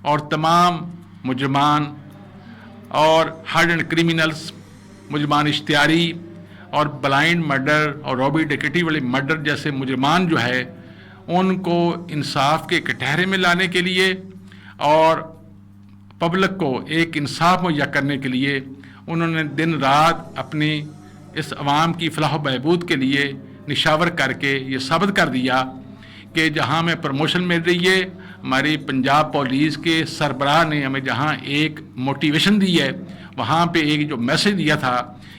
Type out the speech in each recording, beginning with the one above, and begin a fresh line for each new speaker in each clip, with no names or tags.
اور تمام مجرمان اور ہارڈ اینڈ کرمنلز، مجرمان اشتہاری اور بلائنڈ مرڈر اور رابری ڈکیٹی والے مرڈر جیسے مجرمان جو ہے ان کو انصاف کے کٹہرے میں لانے کے لیے اور پبلک کو ایک انصاف مہیا کرنے کے لیے انہوں نے دن رات اپنی اس عوام کی فلاح و بہبود کے لیے نشاور کر کے یہ ثابت کر دیا کہ جہاں ہمیں پروموشن مل رہی ہے، ہماری پنجاب پولیس کے سربراہ نے ہمیں جہاں ایک موٹیویشن دی ہے، وہاں پہ ایک جو میسج دیا تھا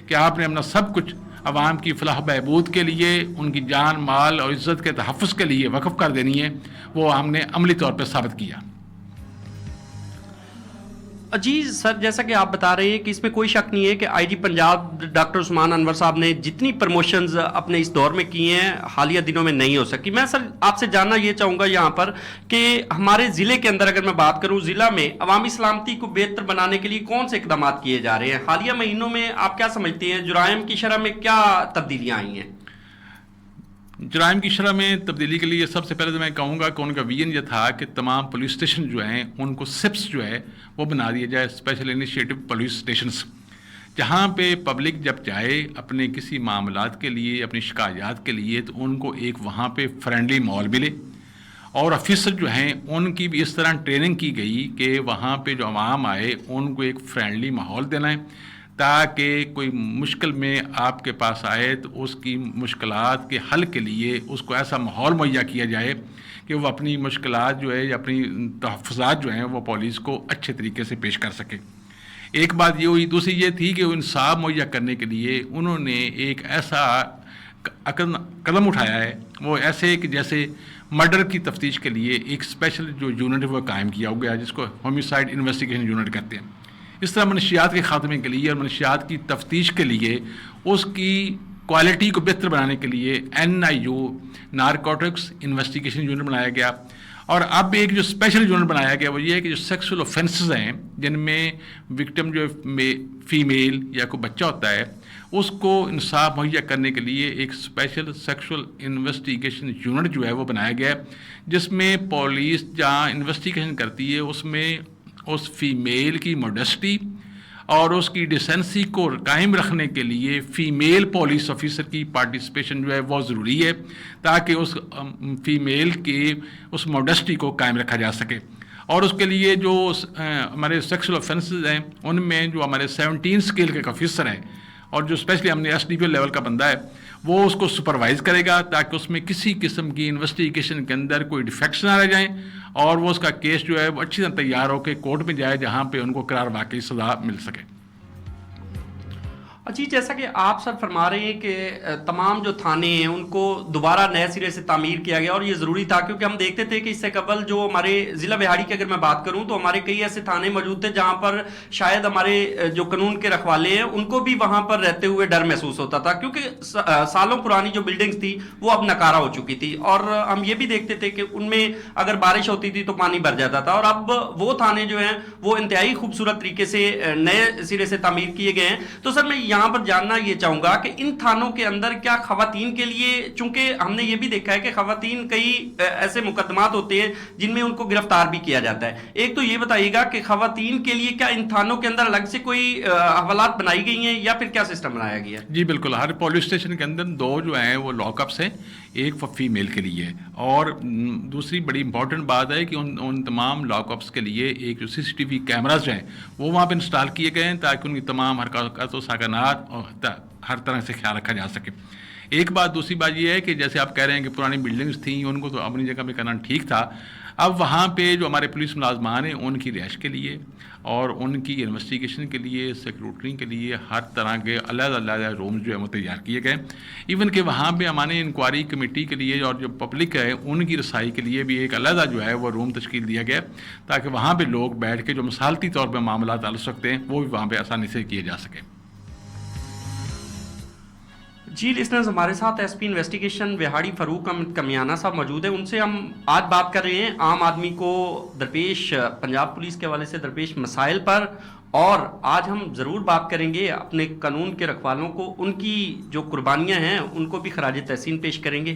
کہ آپ نے اپنا سب کچھ عوام کی فلاح و بہبود کے لیے، ان کی جان مال اور عزت کے تحفظ کے لیے وقف کر دینی ہے، وہ ہم نے عملی طور پہ ثابت کیا۔
جی سر، جیسا کہ آپ بتا رہے ہیں کہ اس میں کوئی شک نہیں ہے کہ آئی جی پنجاب ڈاکٹر عثمان انور صاحب نے جتنی پروموشنز اپنے اس دور میں کی ہیں حالیہ دنوں میں نہیں ہو سکی۔ میں سر آپ سے جاننا یہ چاہوں گا یہاں پر کہ ہمارے ضلع کے اندر اگر میں بات کروں، ضلع میں عوامی سلامتی کو بہتر بنانے کے لیے کون سے اقدامات کیے جا رہے ہیں؟ حالیہ مہینوں میں آپ کیا سمجھتے ہیں جرائم کی شرح میں کیا تبدیلیاں آئی ہیں؟
جرائم کی شرح میں تبدیلی کے لیے سب سے پہلے تو میں کہوں گا کہ ان کا ویژن یہ تھا کہ تمام پولیس اسٹیشن جو ہیں ان کو سپس جو ہے وہ بنا دیا جائے، اسپیشل انیشیٹو پولیس اسٹیشنس، جہاں پہ پبلک جب جائے اپنے کسی معاملات کے لیے، اپنی شکایات کے لیے، تو ان کو ایک وہاں پہ فرینڈلی ماحول ملے، اور آفیسر جو ہیں ان کی بھی اس طرح ٹریننگ کی گئی کہ وہاں پہ جو عوام آئے ان کو ایک فرینڈلی ماحول دینا ہے، تاکہ کوئی مشکل میں آپ کے پاس آئے تو اس کی مشکلات کے حل کے لیے اس کو ایسا ماحول مہیا کیا جائے کہ وہ اپنی مشکلات جو ہے یا اپنی تحفظات جو ہیں وہ پولیس کو اچھے طریقے سے پیش کر سکے۔ ایک بات یہ ہوئی، دوسری یہ تھی کہ انصاف مہیا کرنے کے لیے انہوں نے ایک ایسا قدم اٹھایا ہے، وہ ایسے کہ جیسے مرڈر کی تفتیش کے لیے ایک اسپیشل جو یونٹ وہ قائم کیا ہو گیا جس کو ہومیسائڈ انویسٹیگیشن یونٹ کہتے ہیں۔ اس طرح منشیات کے خاتمے کے لیے اور منشیات کی تفتیش کے لیے اس کی کوالٹی کو بہتر بنانے کے لیے NIU نارکوٹکس انویسٹیگیشن یونٹ بنایا گیا، اور اب ایک جو اسپیشل یونٹ بنایا گیا وہ یہ ہے کہ جو سیکسول اوفینسز ہیں جن میں وکٹم جو فیمیل یا کوئی بچہ ہوتا ہے اس کو انصاف مہیا کرنے کے لیے ایک اسپیشل سیکسول انویسٹیگیشن یونٹ جو ہے وہ بنایا گیا ہے، جس میں پولیس جہاں انویسٹیگیشن کرتی ہے اس میں اس فیمیل کی موڈسٹی اور اس کی ڈیسنسی کو قائم رکھنے کے لیے فیمیل پولیس آفیسر کی پارٹیسپیشن جو ہے وہ ضروری ہے، تاکہ اس فیمیل کی اس موڈسٹی کو قائم رکھا جا سکے۔ اور اس کے لیے جو ہمارے سیکسول اوفینسز ہیں ان میں جو ہمارے 17 اسکیل کے ایک آفیسر ہیں اور جو اسپیشلی ہم نے SDPO لیول کا بندہ ہے وہ اس کو سپروائز کرے گا تاکہ اس میں کسی قسم کی انویسٹیگیشن کے اندر کوئی ڈیفیکٹس نہ رہ جائیں اور وہ اس کا کیس جو ہے وہ اچھی طرح تیار ہو کے کورٹ میں جائے جہاں پہ ان کو قرار واقعی سزا مل سکے۔
جی جیسا کہ آپ سر فرما رہے ہیں کہ تمام جو تھانے ہیں ان کو دوبارہ نئے سرے سے تعمیر کیا گیا اور یہ ضروری تھا، کیونکہ ہم دیکھتے تھے کہ اس سے قبل جو ہمارے ضلع بہاڑی کی اگر میں بات کروں تو ہمارے کئی ایسے تھانے موجود تھے جہاں پر شاید ہمارے جو قانون کے رکھوالے ہیں ان کو بھی وہاں پر رہتے ہوئے ڈر محسوس ہوتا تھا، کیونکہ سالوں پرانی جو بلڈنگز تھی وہ اب نکارہ ہو چکی تھی، اور ہم یہ بھی دیکھتے تھے کہ ان میں اگر بارش ہوتی تھی تو پانی بھر جاتا تھا، اور اب وہ تھانے جو ہیں وہ انتہائی خوبصورت طریقے سے نئے سرے سے تعمیر کیے گئے ہیں۔ تو سر میں یہاں پر جاننا یہ چاہوں گا کہ ان تھانوں کے اندر کیا خواتین کے لیے، چونکہ ہم نے یہ بھی دیکھا ہے کہ خواتین کئی ایسے مقدمات ہوتے ہیں جن میں ان کو گرفتار بھی کیا جاتا ہے، ایک تو یہ بتائیے گا کہ خواتین کے لیے کیا ان تھانوں کے اندر الگ سے کوئی حوالات بنائی گئی ہیں یا پھر کیا سسٹم بنایا گیا ہے؟
جی بالکل، ہر پولیس اسٹیشن کے اندر 2 جو ہیں وہ لاک اپس ہیں، ایک فیمیل کے لیے، اور دوسری بڑی امپورٹنٹ بات ہے کہ ان تمام لاک اپس کے لیے ایک جو CCTV کیمراز جو ہیں وہ وہاں پہ انسٹال کیے گئے ہیں تاکہ ان کی تمام حرکات و سکنات اور ہر طرح سے خیال رکھا جا سکے۔ ایک بات، دوسری بات یہ ہے کہ جیسے آپ کہہ رہے ہیں کہ پرانی بلڈنگز تھیں ان کو تو اپنی جگہ پہ کرنا ٹھیک تھا، اب وہاں پہ جو ہمارے پولیس ملازمان ہیں ان کی رہائش کے لیے اور ان کی انویسٹیگیشن کے لیے، سیکورٹی کے لیے ہر طرح کے علیحدہ رومز جو ہیں وہ تیار کیے گئے، ایون کہ وہاں پہ ہمارے انکوائری کمیٹی کے لیے اور جو پبلک ہے ان کی رسائی کے لیے بھی ایک علیحدہ جو ہے وہ روم تشکیل دیا گیا تاکہ وہاں پہ لوگ بیٹھ کے جو مثالتی طور پہ معاملات حل سکتے ہیں وہ بھی وہاں پہ آسانی سے کیے جا سکیں۔
جی لسنرز، ہمارے ساتھ SP انویسٹیگیشن بہاڑی فاروق احمد کمیانہ صاحب موجود ہیں، ان سے ہم آج بات کر رہے ہیں عام آدمی کو درپیش پنجاب پولیس کے حوالے سے درپیش مسائل پر، اور آج ہم ضرور بات کریں گے اپنے قانون کے رکھوالوں کو، ان کی جو قربانیاں ہیں ان کو بھی خراج تحسین پیش کریں گے۔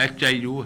HIU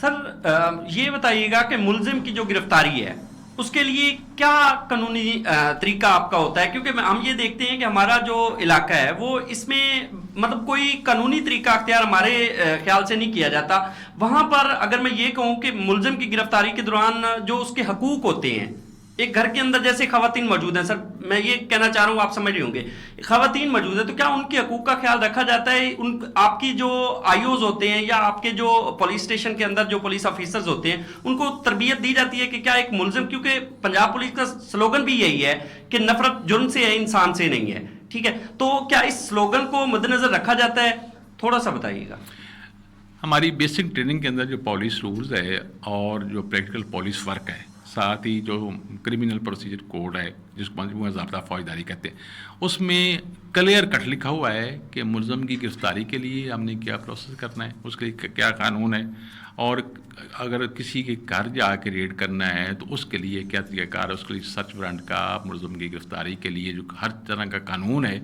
سر یہ بتائیے گا کہ ملزم کی جو گرفتاری ہے اس کے لیے کیا قانونی طریقہ آپ کا ہوتا ہے؟ کیونکہ ہم یہ دیکھتے ہیں کہ ہمارا جو علاقہ ہے وہ اس میں مطلب کوئی قانونی طریقہ اختیار ہمارے خیال سے نہیں کیا جاتا. وہاں پر اگر میں یہ کہوں کہ ملزم کی گرفتاری کے دوران جو اس کے حقوق ہوتے ہیں، ایک گھر کے اندر جیسے خواتین موجود ہیں، سر میں یہ کہنا چاہ رہا ہوں، آپ سمجھ رہے ہوں گے، خواتین موجود ہیں تو کیا ان کے حقوق کا خیال رکھا جاتا ہے؟ آپ کی جو آئی اوز ہوتے ہیں یا آپ کے جو پولیس اسٹیشن کے اندر جو پولیس آفیسرز ہوتے ہیں ان کو تربیت دی جاتی ہے کہ کیا ایک ملزم، کیونکہ پنجاب پولیس کا سلوگن بھی یہی ہے کہ نفرت جرم سے ہے، انسان سے نہیں ہے، ٹھیک ہے، تو کیا اس سلوگن کو مد نظر رکھا جاتا ہے؟ تھوڑا سا بتائیے گا.
ہماری بیسک ٹریننگ کے اندر جو پالیس رولز ہے اور جو پریکٹیکل پالیس ورک ہے، ساتھ ہی جو کرمنل پروسیجر کوڈ ہے جس کو مجموعہ ضابطہ فوجداری کہتے ہیں، اس میں کلیئر کٹ لکھا ہوا ہے کہ ملزم کی گرفتاری کے لیے ہم نے کیا پروسیس کرنا ہے، اس کے لیے کیا قانون ہے، اور اگر کسی کے گھر جا کے ریڈ کرنا ہے تو اس کے لیے کیا طریقہ کار ہے، اس کے لیے سرچ وارنٹ کا، ملزم کی گرفتاری کے لیے جو ہر طرح کا قانون ہے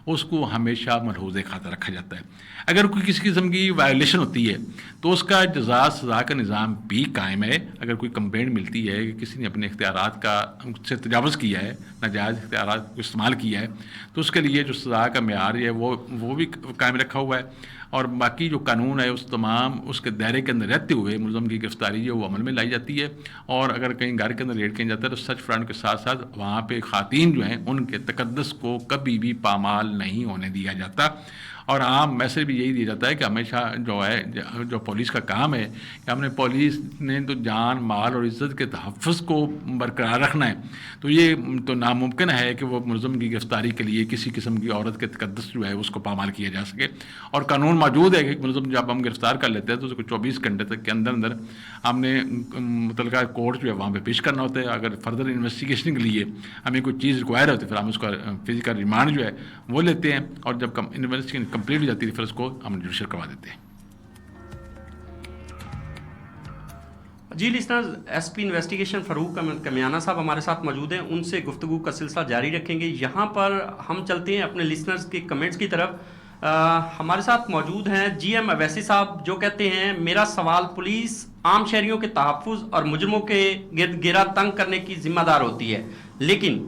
اس کو ہمیشہ ملحوظ خاطر رکھا جاتا ہے. اگر کوئی کسی قسم کی وائلیشن ہوتی ہے تو اس کا جزا سزا کا نظام بھی قائم ہے. اگر کوئی کمپلینٹ ملتی ہے کہ کسی نے اپنے اختیارات کا سے تجاوز کیا ہے، ناجائز اختیارات کو استعمال کیا ہے، تو اس کے لیے جو سزا کا معیار ہے وہ بھی قائم رکھا ہوا ہے. اور باقی جو قانون ہے اس کے دائرے کے اندر رہتے ہوئے ملزم کی گرفتاری جو وہ عمل میں لائی جاتی ہے. اور اگر کہیں گھر کے اندر ریڈ کیا جاتا ہے تو سرچ وارنٹ کے ساتھ ساتھ وہاں پہ خواتین جو ہیں ان کے تقدس کو کبھی بھی پامال نہیں ہونے دیا جاتا. اور عام میسج بھی یہی دیا جاتا ہے کہ ہمیشہ جو پولیس کا کام ہے کہ ہم نے پولیس نے تو جان، مال اور عزت کے تحفظ کو برقرار رکھنا ہے. تو یہ تو ناممکن ہے کہ وہ ملزم کی گرفتاری کے لیے کسی قسم کی عورت کے تقدس جو ہے اس کو پامال کیا جا سکے. اور قانون موجود ہے کہ ملزم جب ہم گرفتار کر لیتے ہیں تو اس کو 24 گھنٹے تک کے اندر ہم نے متعلقہ کورٹ جو ہے وہاں پہ پیش کرنا ہوتا ہے. اگر فردر انویسٹیگیشن کے لیے ہمیں کوئی چیز ریکوائر ہوتی ہے پھر ہم اس کا فزیکل ریمانڈ جو ہے وہ لیتے ہیں، اور جب انویسٹیگیشن کمپلیٹ ہو جاتی ہے پھر اس کو ہم جوڈیشل کروا دیتے ہیں.
جی لسنرز، ایس پی انویسٹیگیشن فاروق احمد کمیانہ صاحب ہمارے ساتھ موجود ہیں، ان سے گفتگو کا سلسلہ جاری رکھیں گے. یہاں پر ہم چلتے ہیں اپنے لسنرز کے کمنٹس کی طرف. ہمارے ساتھ موجود ہیں جی ایم اویسی صاحب، جو کہتے ہیں میرا سوال، پولیس عام شہریوں کے تحفظ اور مجرموں کے گرد گھیرا تنگ کرنے کی ذمہ دار ہوتی ہے، لیکن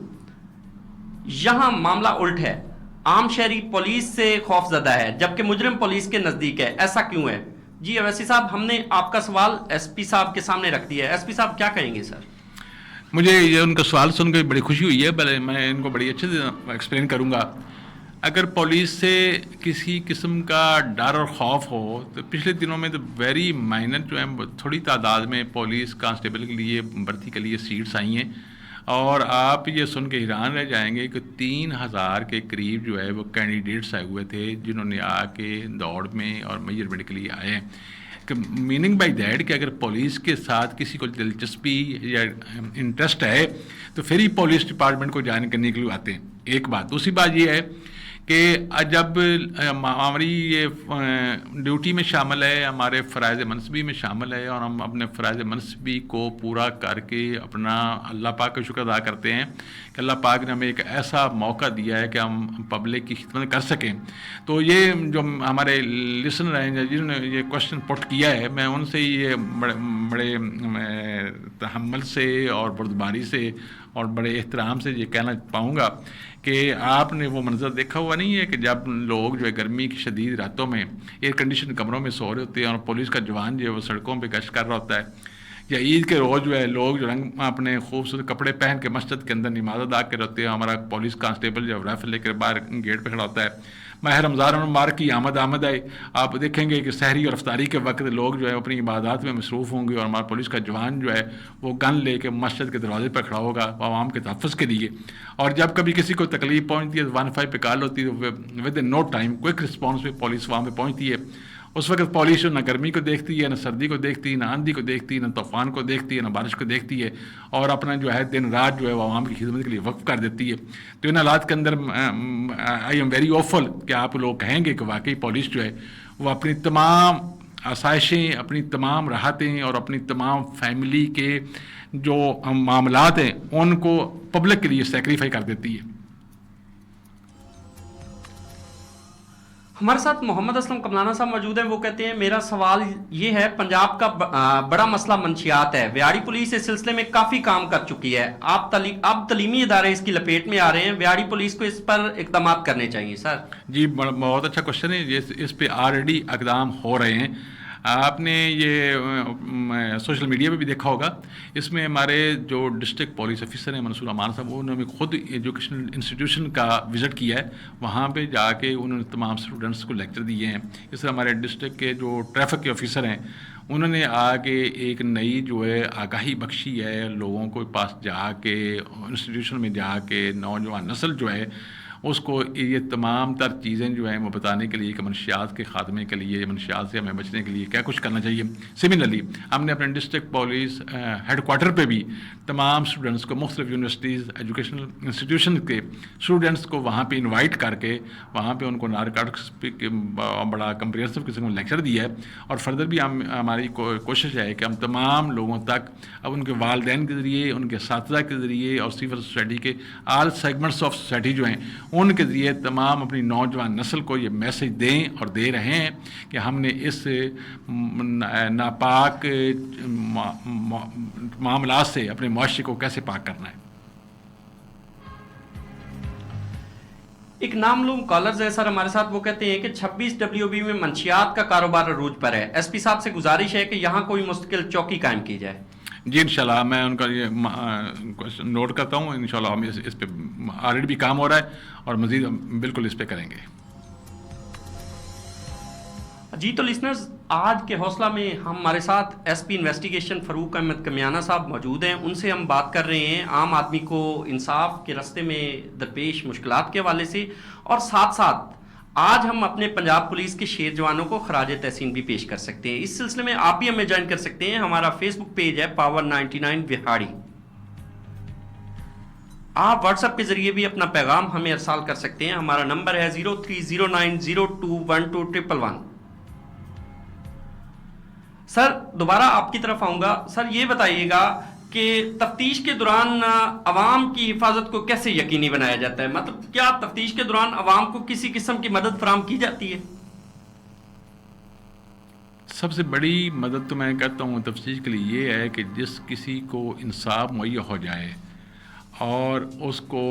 یہاں معاملہ الٹ ہے، عام شہری پولیس سے خوف زدہ ہے جبکہ مجرم پولیس کے نزدیک ہے، ایسا کیوں ہے؟ جی اویسی صاحب، ہم نے آپ کا سوال ایس پی صاحب کے سامنے رکھ دیا ہے. ایس پی صاحب کیا کہیں گے؟ سر
مجھے یہ ان کا سوال سن کے بڑی خوشی ہوئی ہے، پہلے میں ان کو بڑی اچھے سے ایکسپلین کروں گا. اگر پولیس سے کسی قسم کا ڈر اور خوف ہو تو پچھلے دنوں میں تو ویری مائنر جو ہے تھوڑی تعداد میں پولیس کانسٹیبل کے لیے بھرتی کے لیے سیٹس آئی ہیں، اور آپ یہ سن کے حیران رہ جائیں گے کہ 3000 کے قریب جو ہے وہ کینڈیڈیٹس آئے ہوئے تھے جنہوں نے آ کے دوڑ میں اور میجرمنٹ کے لیے آئے ہیں. میننگ بائی دیٹ کہ اگر پولیس کے ساتھ کسی کو دلچسپی یا انٹرسٹ ہے تو پھر ہی پولیس ڈپارٹمنٹ کو جوائن کرنے کے لیے آتے ہیں. ایک بات. دوسری بات یہ ہے کہ جب ہماری یہ ڈیوٹی میں شامل ہے، ہمارے فرائض منصبی میں شامل ہے، اور ہم اپنے فرائض منصبی کو پورا کر کے اپنا اللہ پاک کا شکر ادا کرتے ہیں کہ اللہ پاک نے ہمیں ایک ایسا موقع دیا ہے کہ ہم پبلک کی خدمت کر سکیں. تو یہ جو ہمارے لسنر ہیں جنہوں نے یہ کوشچن پٹ کیا ہے، میں ان سے یہ بڑے تحمل سے اور بردباری سے اور بڑے احترام سے یہ کہنا پاؤں گا کہ آپ نے وہ منظر دیکھا ہوا نہیں ہے کہ جب لوگ جو ہے گرمی کی شدید راتوں میں ایئر کنڈیشن کمروں میں سو رہے ہوتے ہیں اور پولیس کا جوان جو ہے وہ سڑکوں پہ گشت کر رہا ہوتا ہے، یا عید کے روز جو ہے لوگ جو رنگ اپنے خوبصورت کپڑے پہن کے مسجد کے اندر نماز ادا کر ہوتے ہیں، ہمارا پولیس کانسٹیبل جو رائفل لے کر باہر گیٹ پہ کھڑا ہوتا ہے. ماہ رمضان المبارک کی آمد آئے، آپ دیکھیں گے کہ سحری اور افطاری کے وقت لوگ جو ہے اپنی عبادات میں مصروف ہوں گے، اور ہمارا پولیس کا جوان جو ہے وہ گن لے کے مسجد کے دروازے پر کھڑا ہوگا عوام کے تحفظ کے لیے. اور جب کبھی کسی کو تکلیف پہنچتی ہے 15 پہ کال ہوتی ہے تو with in no time quick response پہ پولیس وہاں پہ پہنچتی ہے. اس وقت پولیس نہ گرمی کو دیکھتی ہے، نہ سردی کو دیکھتی ہے، نہ آندھی کو دیکھتی ہے، نہ طوفان کو دیکھتی ہے، نہ بارش کو دیکھتی ہے، اور اپنا جو ہے دن رات جو ہے وہ عوام کی خدمت کے لیے وقف کر دیتی ہے. تو ان حالات کے اندر آئی ایم ویری اوفل کہ آپ لوگ کہیں گے کہ واقعی پولیس جو ہے وہ اپنی تمام آسائشیں، اپنی تمام راحتیں اور اپنی تمام فیملی کے جو معاملات ہیں ان کو پبلک کے لیے سیکریفائی کر دیتی ہے.
ہمارے ساتھ محمد اسلم کملانا صاحب موجود ہیں. وہ کہتے ہیں میرا سوال یہ ہے، پنجاب کا بڑا مسئلہ منشیات ہے، ویاڑی پولیس اس سلسلے میں کافی کام کر چکی ہے، اب تعلیمی ادارے اس کی لپیٹ میں آ رہے ہیں، ویاڑی پولیس کو اس پر اقدامات کرنے چاہیے. سر
جی بہت اچھا کوشچن ہے. اس پہ آلریڈی اقدام ہو رہے ہیں. آپ نے یہ سوشل میڈیا پہ بھی دیکھا ہوگا. اس میں ہمارے جو ڈسٹرکٹ پولیس آفیسر ہیں منصور امان صاحب، انہوں نے خود ایجوکیشنل انسٹیٹیوشن کا وزٹ کیا ہے. وہاں پہ جا کے انہوں نے تمام اسٹوڈنٹس کو لیکچر دیے ہیں. اس طرح ہمارے ڈسٹرکٹ کے جو ٹریفک کے آفیسر ہیں، انہوں نے آ کے ایک نئی جو ہے آگاہی بخشی ہے لوگوں کو پاس جا کے، انسٹیٹیوشن میں جا کے نوجوان نسل جو ہے اس کو یہ تمام تر چیزیں جو ہیں وہ بتانے کے لیے کہ منشیات کے خاتمے کے لیے، منشیات سے ہمیں بچنے کے لیے کیا کچھ کرنا چاہیے. سملرلی ہم نے اپنے ڈسٹرکٹ پولیس ہیڈ کوارٹر پہ بھی تمام اسٹوڈنٹس کو، مختلف یونیورسٹیز، ایجوکیشنل انسٹیٹیوشن کے اسٹوڈنٹس کو وہاں پہ انوائٹ کر کے وہاں پہ ان کو نارکوٹکس پہ بڑا کمپریہنسو قسم کا لیکچر دیا ہے. اور فردر بھی ہماری کوشش ہے کہ ہم تمام لوگوں تک اب ان کے والدین کے ذریعے، ان کے اساتذہ کے ذریعے اور سول سوسائٹی کے آل سیگمنٹس آف سوسائٹی جو ہیں ان کے ذریعے تمام اپنی نوجوان نسل کو یہ میسج دیں اور دے رہے ہیں کہ ہم نے اس ناپاک معاملات سے اپنے معاشرے کو کیسے پاک کرنا ہے.
ایک نامعلوم کالرز ہے سر ہمارے ساتھ. وہ کہتے ہیں کہ 26 WB میں منشیات کا کاروبار عروج پر ہے، ایس پی صاحب سے گزارش ہے کہ یہاں کوئی مستقل چوکی قائم کی جائے.
جی انشاءاللہ میں ان کا یہ نوٹ کرتا ہوں. انشاءاللہ ہم اس پہ آلریڈی بھی کام ہو رہا ہے اور مزید بالکل اس پہ کریں گے.
جی تو لسنرز، آج کے حوصلہ میں ہمارے ساتھ ایس پی انویسٹیگیشن فاروق احمد کمیانہ صاحب موجود ہیں. ان سے ہم بات کر رہے ہیں عام آدمی کو انصاف کے راستے میں درپیش مشکلات کے حوالے سے، اور ساتھ ساتھ آج ہم اپنے پنجاب پولیس کے شیر جوانوں کو خراج تحسین بھی پیش کر سکتے ہیں. اس سلسلے میں آپ بھی ہمیں جوائن کر سکتے ہیں. ہمارا فیس بک پیج ہے پاور 99 وہاڑی. آپ واٹس ایپ کے ذریعے بھی اپنا پیغام ہمیں ارسال کر سکتے ہیں. ہمارا نمبر ہے 0309021211. سر دوبارہ آپ کی طرف آؤں گا. سر یہ بتائیے گا کہ تفتیش کے دوران عوام کی حفاظت کو کیسے یقینی بنایا جاتا ہے؟ مطلب کیا تفتیش کے دوران عوام کو کسی قسم کی مدد فراہم کی جاتی ہے؟
سب سے بڑی مدد تو میں کہتا ہوں تفتیش کے لیے یہ ہے کہ جس کسی کو انصاف مہیا ہو جائے اور اس کو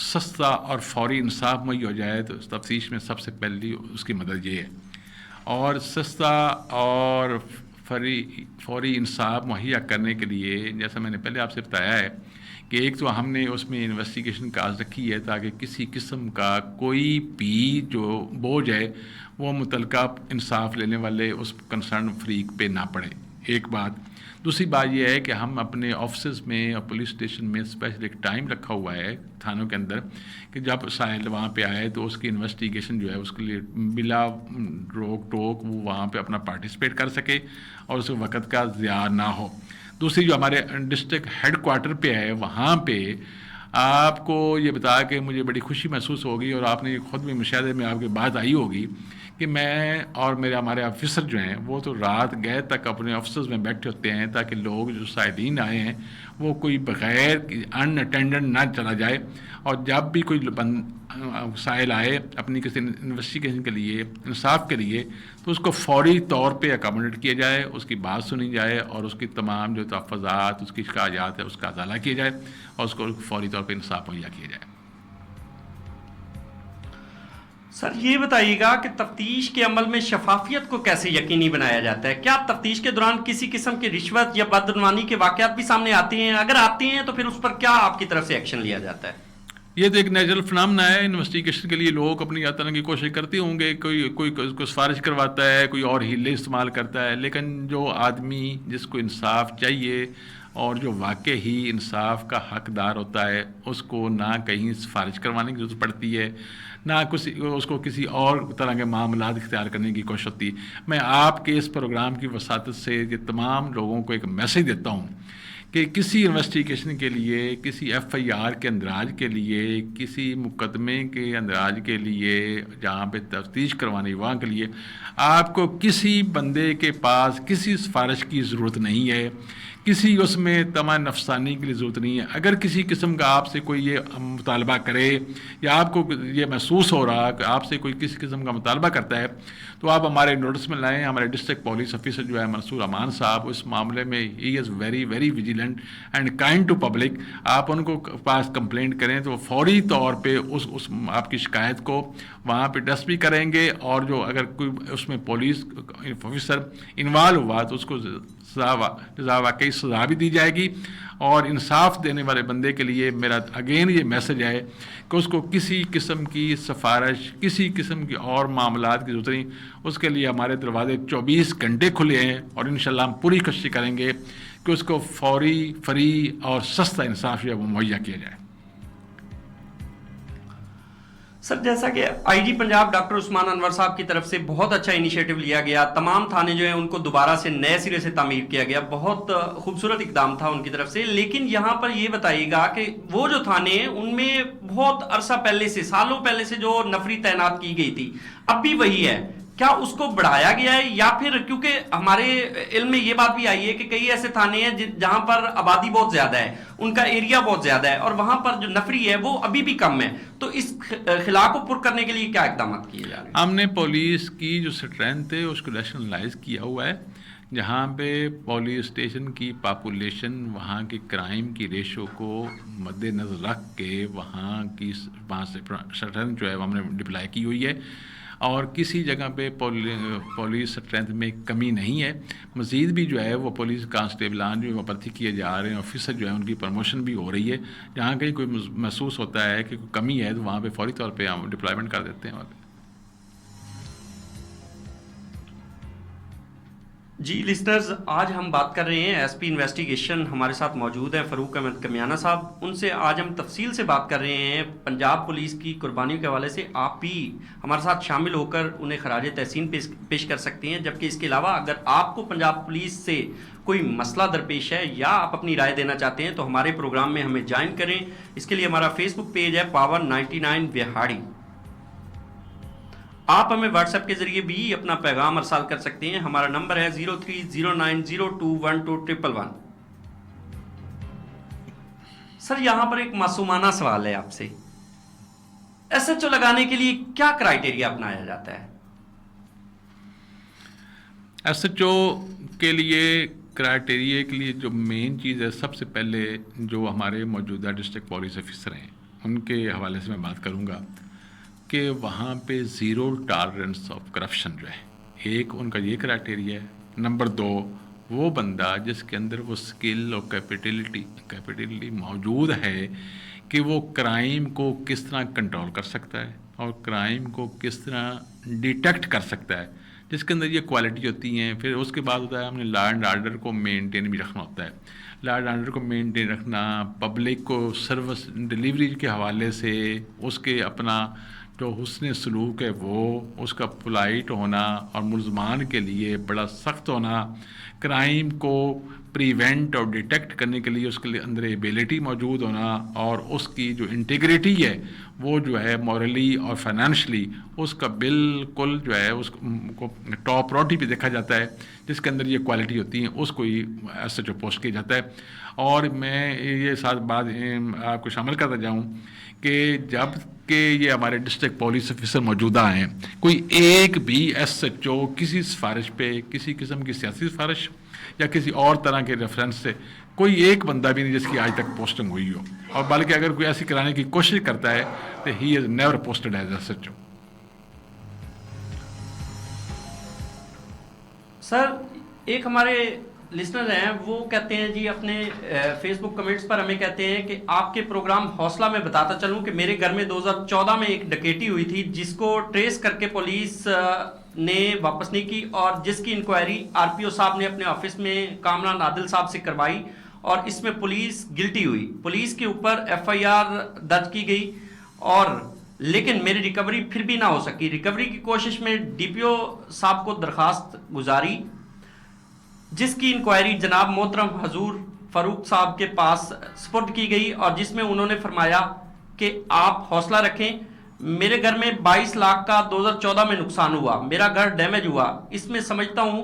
سستا اور فوری انصاف مہیا ہو جائے تو تفتیش میں سب سے پہلی اس کی مدد یہ ہے. اور سستا اور فوری انصاف مہیا کرنے کے لیے جیسا میں نے پہلے آپ سے بتایا ہے کہ ایک تو ہم نے اس میں انویسٹیگیشن کاز رکھی ہے تاکہ کسی قسم کا کوئی بھی جو بوجھ ہے وہ متعلقہ انصاف لینے والے اس کنسرن فریق پہ نہ پڑے. ایک بات. دوسری بات یہ ہے کہ ہم اپنے آفسز میں اور پولیس اسٹیشن میں اسپیشل ایک ٹائم رکھا ہوا ہے تھانوں کے اندر کہ جب سائل وہاں پہ آئے تو اس کی انویسٹیگیشن جو ہے اس کے لیے بلا روک ٹوک وہ وہاں پہ اپنا پارٹیسپیٹ کر سکے اور اس وقت کا ضیاع نہ ہو. دوسری جو ہمارے ڈسٹرکٹ ہیڈ کوارٹر پہ ہے وہاں پہ آپ کو یہ بتا کہ مجھے بڑی خوشی محسوس ہوگی اور آپ نے خود بھی مشاہدے میں آپ کی بات آئی ہوگی کہ میں اور ہمارے آفیسر جو ہیں وہ تو رات گئے تک اپنے آفسز میں بیٹھے ہوتے ہیں تاکہ لوگ جو سائلین آئے ہیں وہ کوئی بغیر ان اٹینڈنٹ نہ چلا جائے. اور جب بھی کوئی سائل آئے اپنی کسی انویسٹیگیشن کے لیے، انصاف کے لیے، تو اس کو فوری طور پہ اکاموڈیٹ کیا جائے، اس کی بات سنی جائے اور اس کی تمام جو تحفظات، اس کی شکایات ہے اس کا ازالہ کیا جائے اور اس کو فوری طور پہ انصاف مہیا کیا جائے.
سر یہ بتائیے گا کہ تفتیش کے عمل میں شفافیت کو کیسے یقینی بنایا جاتا ہے؟ کیا تفتیش کے دوران کسی قسم کی رشوت یا بدعنوانی کے واقعات بھی سامنے آتے ہیں؟ اگر آتے ہیں تو پھر اس پر کیا آپ کی طرف سے ایکشن لیا جاتا ہے؟
یہ تو ایک نیچرل فنامنا ہے. انویسٹیگیشن کے لیے لوگ اپنی طرح کی کوشش کرتے ہوں گے، کوئی سفارش کرواتا ہے، کوئی اور ہیلے استعمال کرتا ہے، لیکن جو آدمی جس کو انصاف چاہیے اور جو واقع ہی انصاف کا حقدار ہوتا ہے اس کو نہ کہیں سفارش کروانے کی ضرورت پڑتی ہے، نہ اس کو کسی اور طرح کے معاملات اختیار کرنے کی کوشش ہوتی ہے. میں آپ کے اس پروگرام کی وساطت سے یہ تمام لوگوں کو ایک میسج دیتا ہوں کہ کسی انویسٹیگیشن کے لیے، کسی FIR کے اندراج کے لیے، کسی مقدمے کے اندراج کے لیے، جہاں پہ تفتیش کروانے وہاں کے لیے آپ کو کسی بندے کے پاس کسی سفارش کی ضرورت نہیں ہے. کسی اس میں طمع نفسانی کی ضرورت نہیں ہے. اگر کسی قسم کا آپ سے کوئی یہ مطالبہ کرے یا آپ کو یہ محسوس ہو رہا کہ آپ سے کوئی کسی قسم کا مطالبہ کرتا ہے تو آپ ہمارے نوٹس میں لائیں. ہمارے ڈسٹرکٹ پولیس آفیسر جو ہے منصور امان صاحب, اس معاملے میں he is very very vigilant and kind to public. آپ ان کو پاس کمپلینٹ کریں تو فوری طور پہ اس آپ کی شکایت کو وہاں پہ ڈسٹ بھی کریں گے, اور جو اگر کوئی اس میں پولیس آفیسر انوالو ہوا تو اس کو واقعی سزا بھی دی جائے گی. اور انصاف دینے والے بندے کے لیے میرا اگین یہ میسج ہے کہ اس کو کسی قسم کی سفارش, کسی قسم کی اور معاملات کی ضرورت نہیں. اس کے لیے ہمارے دروازے 24 گھنٹے کھلے ہیں, اور انشاءاللہ ہم پوری کوشش کریں گے کہ اس کو فوری, فری اور سستا انصاف جو ہے وہ مہیا کیا جائے.
سر جیسا کہ آئی جی پنجاب ڈاکٹر عثمان انور صاحب کی طرف سے بہت اچھا انیشیٹو لیا گیا, تمام تھانے جو ہیں ان کو دوبارہ سے نئے سرے سے تعمیر کیا گیا, بہت خوبصورت اقدام تھا ان کی طرف سے. لیکن یہاں پر یہ بتائیے گا کہ وہ جو تھانے ہیں ان میں بہت عرصہ پہلے سے, سالوں پہلے سے جو نفری تعینات کی گئی تھی اب بھی وہی ہے, کیا اس کو بڑھایا گیا ہے یا پھر, کیونکہ ہمارے علم میں یہ بات بھی آئی ہے کہ کئی ایسے تھانے ہیں جہاں پر آبادی بہت زیادہ ہے, ان کا ایریا بہت زیادہ ہے, اور وہاں پر جو نفری ہے وہ ابھی بھی کم ہے, تو اس خلا کو پر کرنے کے لیے کیا اقدامات کیے جا رہے ہیں؟
ہم نے پولیس کی جو اسٹرینتھ ہے اس کو ریشنلائز کیا ہوا ہے. جہاں پہ پولیس اسٹیشن کی پاپولیشن, وہاں کی کرائم کی ریشو کو مد نظر رکھ کے وہاں سے اسٹرینتھ جو ہے وہ ہم نے ڈپلائی کی ہوئی ہے, اور کسی جگہ پہ پولیس اسٹرینتھ میں کمی نہیں ہے. مزید بھی جو ہے وہ پولیس کانسٹیبلان جو وہ بھرتی کیے جا رہے ہیں, آفیسر جو ہے ان کی پروموشن بھی ہو رہی ہے. جہاں کہیں کوئی محسوس ہوتا ہے کہ کوئی کمی ہے تو وہاں پہ فوری طور پہ ہم ڈپلائمنٹ کر دیتے ہیں.
جی لسنرز, آج ہم بات کر رہے ہیں ایس پی انویسٹیگیشن, ہمارے ساتھ موجود ہیں فاروق احمد کمیانہ صاحب. ان سے آج ہم تفصیل سے بات کر رہے ہیں پنجاب پولیس کی قربانیوں کے حوالے سے. آپ بھی ہمارے ساتھ شامل ہو کر انہیں خراج تحسین پیش کر سکتے ہیں. جبکہ اس کے علاوہ اگر آپ کو پنجاب پولیس سے کوئی مسئلہ درپیش ہے یا آپ اپنی رائے دینا چاہتے ہیں تو ہمارے پروگرام میں ہمیں جوائن کریں. اس کے لیے ہمارا فیس بک پیج ہے پاور 99 وہاڑی. آپ ہمیں واٹس ایپ کے ذریعے بھی اپنا پیغام ارسال کر سکتے ہیں. ہمارا نمبر ہے 0309021211. سر یہاں پر ایک معصومانہ سوال ہے آپ سے, ایس ایچ او لگانے کے لیے کیا کرائیٹیریا اپنایا جاتا ہے؟
ایس ایچ او کے لیے کرائیٹیریا کے لیے جو مین چیز ہے, سب سے پہلے جو ہمارے موجودہ ڈسٹرکٹ پولیس آفیسر ہیں ان کے حوالے سے میں بات کروں گا کہ وہاں پہ زیرو ٹالرنس آف کرپشن جو ہے, ایک ان کا یہ کرائیٹیریا ہے. نمبر 2, وہ بندہ جس کے اندر وہ سکل اور کیپیٹلٹی موجود ہے کہ وہ کرائم کو کس طرح کنٹرول کر سکتا ہے اور کرائم کو کس طرح ڈیٹیکٹ کر سکتا ہے, جس کے اندر یہ کوالٹی ہوتی ہیں. پھر اس کے بعد ہوتا ہے ہم نے لا اینڈ آرڈر کو مینٹین بھی رکھنا ہوتا ہے. لا اینڈ آرڈر کو مینٹین رکھنا, پبلک کو سروس ڈلیوری کے حوالے سے اس کے اپنا جو حسن سلوک ہے وہ, اس کا پولائٹ ہونا, اور ملزمان کے لیے بڑا سخت ہونا, کرائم کو پریونٹ اور ڈیٹیکٹ کرنے کے لیے اس کے اندر ایبیلٹی موجود ہونا, اور اس کی جو انٹیگریٹی ہے وہ جو ہے مورلی اور فائنینشلی اس کا بالکل جو ہے اس کو ٹاپ پرائورٹی پہ دیکھا جاتا ہے. جس کے اندر یہ کوالٹی ہوتی ہیں اس کو ہی ایس ایچ او پوسٹ کیا جاتا ہے. اور میں یہ ساتھ بات آپ کو شامل کرتا جاؤں کہ جب کہ یہ ہمارے ڈسٹرکٹ پولیس آفیسر موجودہ ہیں, کوئی ایک بھی ایس ایچ او کسی سفارش پہ, کسی قسم کی سیاسی سفارش یا کسی اور طرح کے ریفرنس سے کوئی ایک بندہ بھی نہیں جس کی آج تک پوسٹنگ ہوئی ہو, اور بلکہ اگر کوئی ایسی کرانے کی کوشش کرتا ہے تو he is never posted as S H O.
Sir ایک ہمارے لسنر ہیں وہ کہتے ہیں جی اپنے فیس بک کمنٹس پر ہمیں کہتے ہیں کہ آپ کے پروگرام حوصلہ میں بتاتا چلوں کہ میرے گھر میں 2014 میں ایک ڈکیٹی ہوئی تھی جس کو ٹریس کر کے پولیس نے واپس نہیں کی, اور جس کی انکوائری آر پی او صاحب نے اپنے آفس میں کامران عادل صاحب سے کروائی, اور اس میں پولیس گلٹی ہوئی. پولیس کے اوپر ایف آئی آر درج کی گئی, اور لیکن میری ریکوری پھر بھی نہ ہو سکی. ریکوری کی کوشش میں ڈی پی او صاحب کو درخواست گزاری, جس کی انکوائری جناب محترم حضور فاروق صاحب کے پاس سپرد کی گئی, اور جس میں انہوں نے فرمایا کہ آپ حوصلہ رکھیں, میرے گھر میں 22 لاکھ کا 2014 میں نقصان ہوا, میرا گھر ڈیمیج ہوا, اس میں سمجھتا ہوں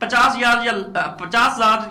50,000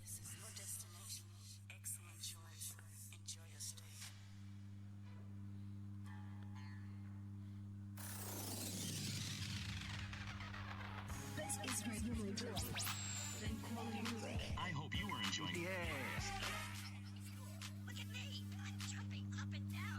This is your destination. Excellent choice. Enjoy your stay. This is Radio Radio. Then quality music.
I hope you were enjoying it. Yes.
Look at me. I'm jumping up and down.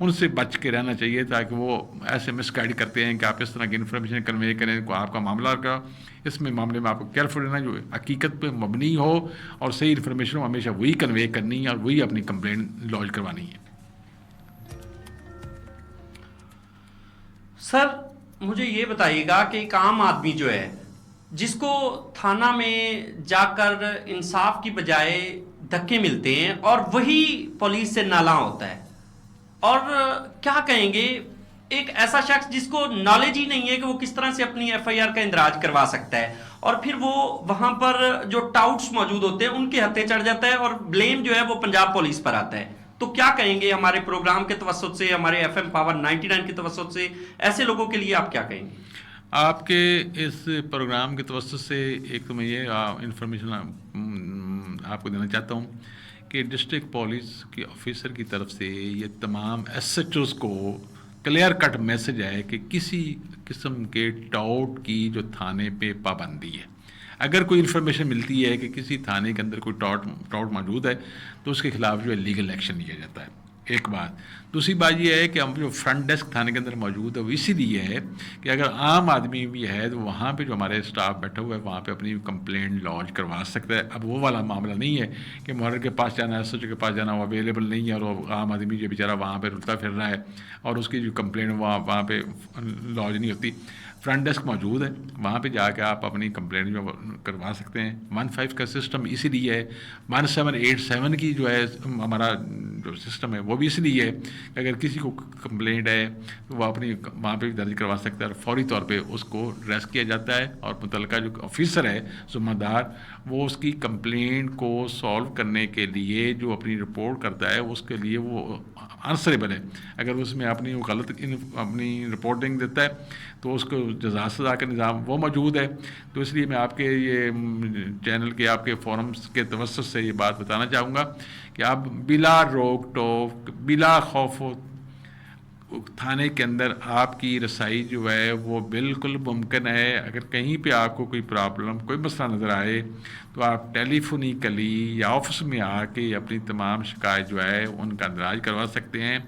ان سے بچ کے رہنا چاہیے، تاکہ وہ ایسے مس guide کرتے ہیں کہ آپ اس طرح کی انفارمیشن کنوے کریں کو آپ کا معاملہ کا، اس میں معاملے میں آپ کو کیئرفل رہنا، جو حقیقت پہ مبنی ہو اور صحیح انفارمیشن ہو، ہمیشہ وہی کنوے کرنی ہے اور وہی اپنی کمپلین لانچ کروانی ہے۔
سر مجھے یہ بتائیے گا کہ ایک عام آدمی جو ہے جس کو تھانہ میں جا کر انصاف کی بجائے دھکے ملتے ہیں اور وہی پولیس سے نالاں ہوتا ہے، اور کیا کہیں گے ایک ایسا شخص جس کو نالج ہی نہیں ہے کہ وہ کس طرح سے اپنی ایف آئی آر کا اندراج کروا سکتا ہے، اور پھر وہ وہاں پر جو ٹاؤٹس موجود ہوتے ہیں ان کے ہتھے چڑھ جاتا ہے اور بلیم جو ہے وہ پنجاب پولیس پر آتا ہے۔ تو کیا کہیں گے ہمارے پروگرام کے توسط سے، ہمارے ایف ایم پاور 99 کے توسط سے، ایسے لوگوں کے لیے آپ کیا کہیں گے؟
آپ کے اس پروگرام کے توسط سے ایک تو میں یہ انفارمیشن آپ کو دینا چاہتا ہوں کہ ڈسٹرکٹ پولیس کے آفیسر کی طرف سے یہ تمام ایس ایچ اوز کو کلیئر کٹ میسج ہے کہ کسی قسم کے ٹاؤٹ کی جو تھانے پہ پابندی ہے۔ اگر کوئی انفارمیشن ملتی ہے کہ کسی تھانے کے اندر کوئی ٹاؤٹ موجود ہے تو اس کے خلاف جو ہے لیگل ایکشن لیا جاتا ہے، ایک بات۔ دوسری بات یہ ہے کہ ہم جو فرنٹ ڈیسک تھانے کے اندر موجود ہے وہ اسی لیے ہے کہ اگر عام آدمی بھی ہے تو وہاں پہ جو ہمارے اسٹاف بیٹھا ہوا ہے وہاں پہ اپنی کمپلینٹ لانچ کروا سکتا ہے۔ اب وہ والا معاملہ نہیں ہے کہ محرر کے پاس جانا ہے، ایس ایچ او کے پاس جانا، وہ اویلیبل نہیں ہے اور وہ عام آدمی جو بیچارہ وہاں پہ رلتا پھر رہا ہے اور اس کی جو کمپلینٹ وہاں پہ لانچ نہیں ہوتی۔ فرنٹ ڈیسک موجود ہے، وہاں پہ جا کے آپ اپنی کمپلینٹ جو کروا سکتے ہیں۔ 15 کا سسٹم اسی لیے ہے، 1787 کی جو ہے ہمارا جو سسٹم ہے وہ بھی اس لیے ہے کہ اگر کسی کو کمپلینٹ ہے تو وہ اپنی وہاں پہ بھی درج کروا سکتا ہے اور فوری طور پہ اس کو ریس کیا جاتا ہے، اور متعلقہ جو آفیسر ہے ذمہ دار وہ اس کی کمپلینٹ کو سالو کرنے کے لیے جو اپنی رپورٹ کرتا ہے اس کے لیے وہ آنسریبل ہے۔ اگر اس میں اپنی غلط اپنی رپورٹنگ دیتا ہے تو اس کو جزا سزا کا نظام وہ موجود ہے۔ تو اس لیے میں آپ کے یہ چینل کے آپ کے فورمز کے توسط سے یہ بات بتانا چاہوں گا کہ آپ بلا روک ٹوک بلا خوف و تھانے کے اندر آپ کی رسائی جو ہے وہ بالکل ممکن ہے۔ اگر کہیں پہ آپ کو کوئی پرابلم کوئی مسئلہ نظر آئے تو آپ ٹیلی فونیکلی یا آفس میں آ کے اپنی تمام شکایت جو ہے ان کا اندراج کروا سکتے ہیں۔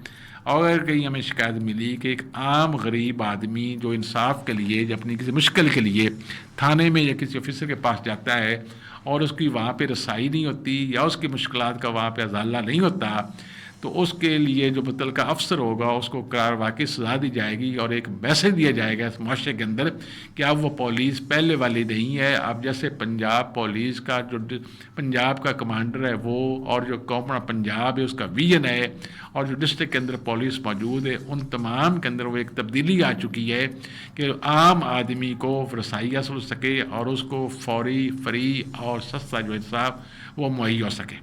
اور اگر کہیں ہمیں شکایت ملی کہ ایک عام غریب آدمی جو انصاف کے لیے یا اپنی کسی مشکل کے لیے تھانے میں یا کسی آفیسر کے پاس جاتا ہے اور اس کی وہاں پہ رسائی نہیں ہوتی یا اس کی مشکلات کا وہاں پہ ازالہ نہیں ہوتا تو اس کے لیے جو متعلقہ افسر ہوگا اس کو قرار واقعی سزا دی جائے گی اور ایک میسج دیا جائے گا اس معاشرے کے اندر کہ اب وہ پولیس پہلے والی نہیں ہے۔ اب جیسے پنجاب پولیس کا جو پنجاب کا کمانڈر ہے وہ اور جو قومنا پنجاب ہے اس کا ویژن ہے اور جو ڈسٹرکٹ کے اندر پولیس موجود ہے ان تمام کے اندر وہ ایک تبدیلی آ چکی ہے کہ عام آدمی کو رسائی حاصل ہو سکے اور اس کو فوری فری اور سستا جو انصاف وہ مہیا ہو سکے۔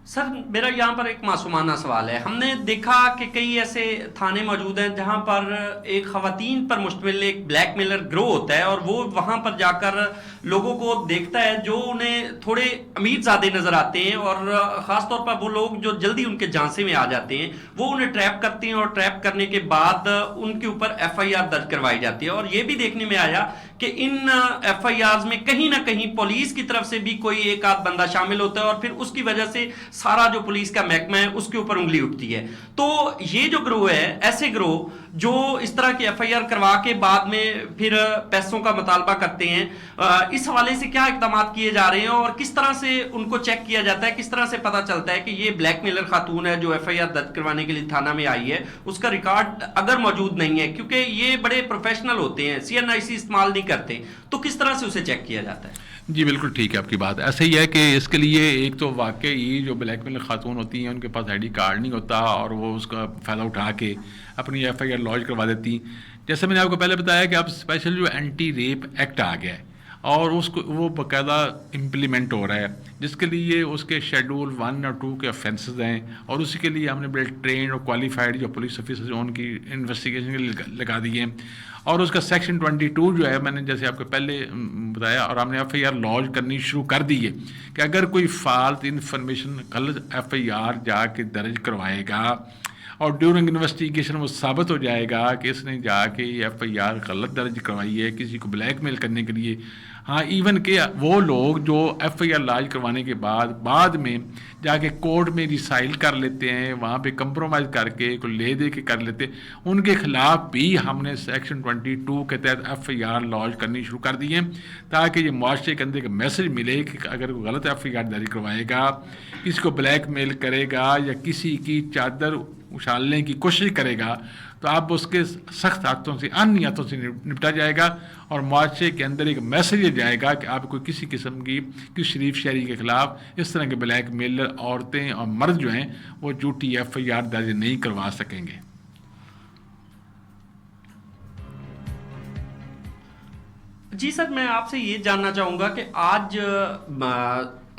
سر میرا یہاں پر ایک معصومانہ سوال ہے، ہم نے دیکھا کہ کئی ایسے تھانے موجود ہیں جہاں پر ایک خواتین پر مشتمل ایک بلیک میلر گروہ ہوتا ہے اور وہ وہاں پر جا کر لوگوں کو دیکھتا ہے جو انہیں تھوڑے امیر زادے نظر آتے ہیں اور خاص طور پر وہ لوگ جو جلدی ان کے جھانسے میں آ جاتے ہیں وہ انہیں ٹریپ کرتے ہیں اور ٹریپ کرنے کے بعد ان کے اوپر ایف آئی آر درج کروائی جاتی ہے۔ اور یہ بھی دیکھنے میں آیا کہ ان ایف آئی آرز میں کہیں نہ کہیں پولیس کی طرف سے بھی کوئی ایک آدھ بندہ شامل ہوتا ہے اور پھر اس کی وجہ سے سارا جو پولیس کا محکمہ ہے اس کے اوپر انگلی اٹھتی ہے۔ تو یہ جو گروہ ہے، ایسے گروہ جو اس طرح کی ایف آئی آر کروا کے بعد میں پھر پیسوں کا مطالبہ کرتے ہیں، اس حوالے سے کیا اقدامات کیے جا رہے ہیں اور کس طرح سے ان کو چیک کیا جاتا ہے، کس طرح سے پتہ چلتا ہے کہ یہ بلیک میلر خاتون ہے جو ایف آئی آر درج کروانے کے لیے تھانہ میں آئی ہے، اس کا ریکارڈ اگر موجود نہیں ہے، کیونکہ یہ بڑے پروفیشنل ہوتے ہیں، سی این آئی سی استعمال نہیں کرتے، تو کس طرح سے اسے چیک کیا جاتا ہے؟
جی بالکل ٹھیک ہے آپ کی بات۔ ایسا ہی ہے کہ اس کے لیے ایک تو واقعی جو بلیک میل خاتون ہوتی ہیں ان کے پاس آئی ڈی کارڈ نہیں ہوتا اور وہ اس کا فائدہ اٹھا کے اپنی ایف آئی آر لانچ کروا دیتی۔ جیسے میں نے آپ کو پہلے بتایا کہ اب اسپیشل جو اینٹی ریپ ایکٹ آ گیا ہے اور اس کو وہ باقاعدہ امپلیمنٹ ہو رہا ہے جس کے لیے اس کے شیڈول 1 اور 2 کے offences ہیں اور اسی کے لیے ہم نے بڑے ٹرینڈ اور کوالیفائڈ جو پولیس آفیسرز ہیں ان کی انویسٹیگیشن کے لیے لگا دی ہیں اور اس کا سیکشن 22 جو ہے میں نے جیسے آپ کو پہلے بتایا اور ہم نے ایف آئی آر لانچ کرنی شروع کر دی ہے کہ اگر کوئی فالتو انفارمیشن غلط ایف آئی آر جا کے درج کروائے گا اور ڈیورنگ انویسٹیگیشن وہ ثابت ہو جائے گا کہ اس نے جا کے ایف آئی آر غلط درج کروائی ہے کسی کو بلیک میل کرنے کے لیے ہاں ایون کہ وہ لوگ جو ایف آئی آر لانچ کروانے کے بعد میں جا کے کورٹ میں ریسائل کر لیتے ہیں, وہاں پہ کمپرومائز کر کے کوئی لے دے کے کر لیتے, ان کے خلاف بھی ہم نے سیکشن 22 کے تحت ایف آئی آر لانچ کرنی شروع کر دی ہیں, تاکہ یہ معاشرے کے اندر ایک میسج ملے کہ اگر کوئی غلط ایف آئی آر جاری کروائے گا, کسی کو بلیک میل کرے گا یا کسی کی چادر اچھالنے کی کوشش کرے گا, تو آپ اس کے سخت ہاتھوں سے اننی ہاتھوں سے نپٹا جائے گا, اور معاشرے کے اندر ایک میسج جائے گا کہ آپ کو کسی قسم کی کسی شریف شہری کے خلاف اس طرح کے بلیک میلر عورتیں اور مرد جو ہیں وہ جھوٹی ایف آئی آر درج نہیں کروا سکیں گے.
جی سر, میں آپ سے یہ جاننا چاہوں گا کہ آج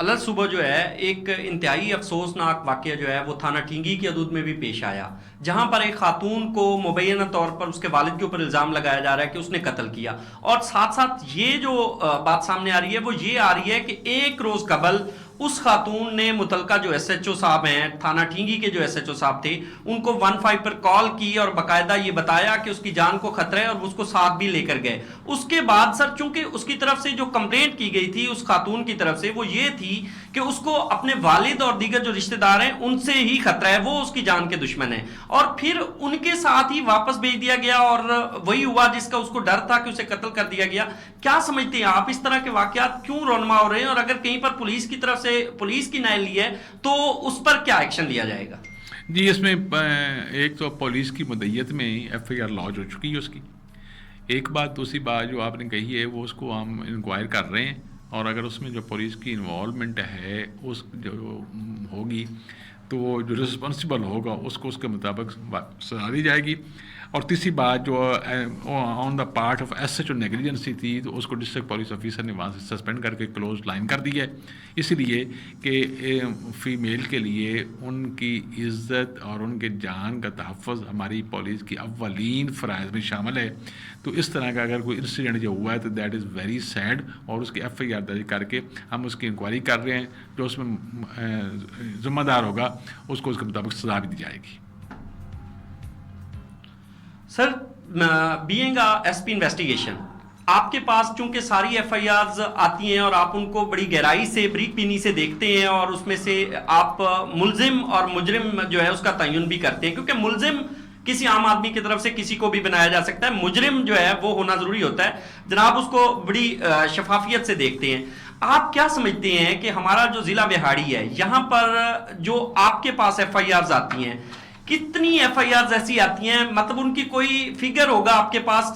الگ صبح جو ہے ایک انتہائی افسوسناک واقعہ جو ہے وہ تھانہ ٹھینگی کی حدود میں بھی پیش آیا, جہاں پر ایک خاتون کو مبینہ طور پر اس کے والد کے اوپر الزام لگایا جا رہا ہے کہ اس نے قتل کیا, اور ساتھ ساتھ یہ جو بات سامنے آ رہی ہے وہ یہ آ رہی ہے کہ ایک روز قبل اس خاتون نے متعلقہ جو ایس ایچ او صاحب ہیں, تھانہ ٹھینگی کے جو ایس ایچ او صاحب تھے, ان کو 15 پر کال کی اور باقاعدہ یہ بتایا کہ اس کی جان کو خطرہ ہے, اور اس کو ساتھ بھی لے کر گئے. اس کے بعد سر چونکہ اس کی طرف سے جو کمپلینٹ کی گئی تھی اس خاتون کی طرف سے وہ یہ تھی کہ اس کو اپنے والد اور دیگر جو رشتہ دار ہیں ان سے ہی خطرہ ہے, وہ اس کی جان کے دشمن ہیں, اور پھر ان کے ساتھ ہی واپس بھیج دیا گیا, اور وہی ہوا جس کا اس کو ڈر تھا کہ اسے قتل کر دیا گیا. کیا سمجھتے ہیں آپ اس طرح کے واقعات کیوں رونما ہو رہے ہیں, اور اگر کہیں پر پولیس کی طرف سے پولیس کی نااہلی ہے تو اس پر کیا ایکشن لیا جائے گا؟
جی اس میں ایک تو پولیس کی مدیت میں ایف آئی آر لانچ ہو چکی ہے اس کی ایک بات. دوسری بات جو آپ نے کہی ہے وہ اس کو ہم انکوائر کر رہے ہیں, اور اگر اس میں جو پولیس کی انوالومنٹ ہے اس جو ہوگی تو وہ جو رسپانسبل ہوگا اس کو اس کے مطابق سزا دی جائے گی. اور تیسری بات جو on the part of S H O negligence تھی تو اس کو ڈسٹرکٹ پولیس آفیسر نے وہاں سے سسپینڈ کر کے کلوز لائن کر دی ہے, اس لیے کہ فیمیل کے لیے ان کی عزت اور ان کے جان کا تحفظ ہماری پولیس کی اولین فرائض میں شامل ہے. تو اس طرح کا اگر کوئی انسیڈنٹ جو ہوا ہے تو دیٹ از ویری سیڈ, اور اس کی ایف آئی آر درج کر کے ہم اس کی انکوائری کر رہے ہیں, جو اس میں ذمہ دار ہوگا اس کو اس کے مطابق سزا بھی دی جائے گی.
سر بینگ ایس پی انویسٹیگیشن آپ کے پاس چونکہ ساری ایف آئی آرز آتی ہیں اور آپ ان کو بڑی گہرائی سے بریک بینی سے دیکھتے ہیں, اور اس میں سے آپ ملزم اور مجرم جو ہے اس کا تعین بھی کرتے ہیں, کیونکہ ملزم کسی عام آدمی کی طرف سے کسی کو بھی بنایا جا سکتا ہے, مجرم جو ہے وہ ہونا ضروری ہوتا ہے. جناب اس کو بڑی شفافیت سے دیکھتے ہیں. آپ کیا سمجھتے ہیں کہ ہمارا جو ضلع وہاڑی ہے یہاں پر جو آپ کے پاس ایف آئی آرز آتی ہیں, کتنی ایف آئی آرز ایسی آتی ہیں, مطلب ان کی کوئی فگر ہوگا آپ کے پاس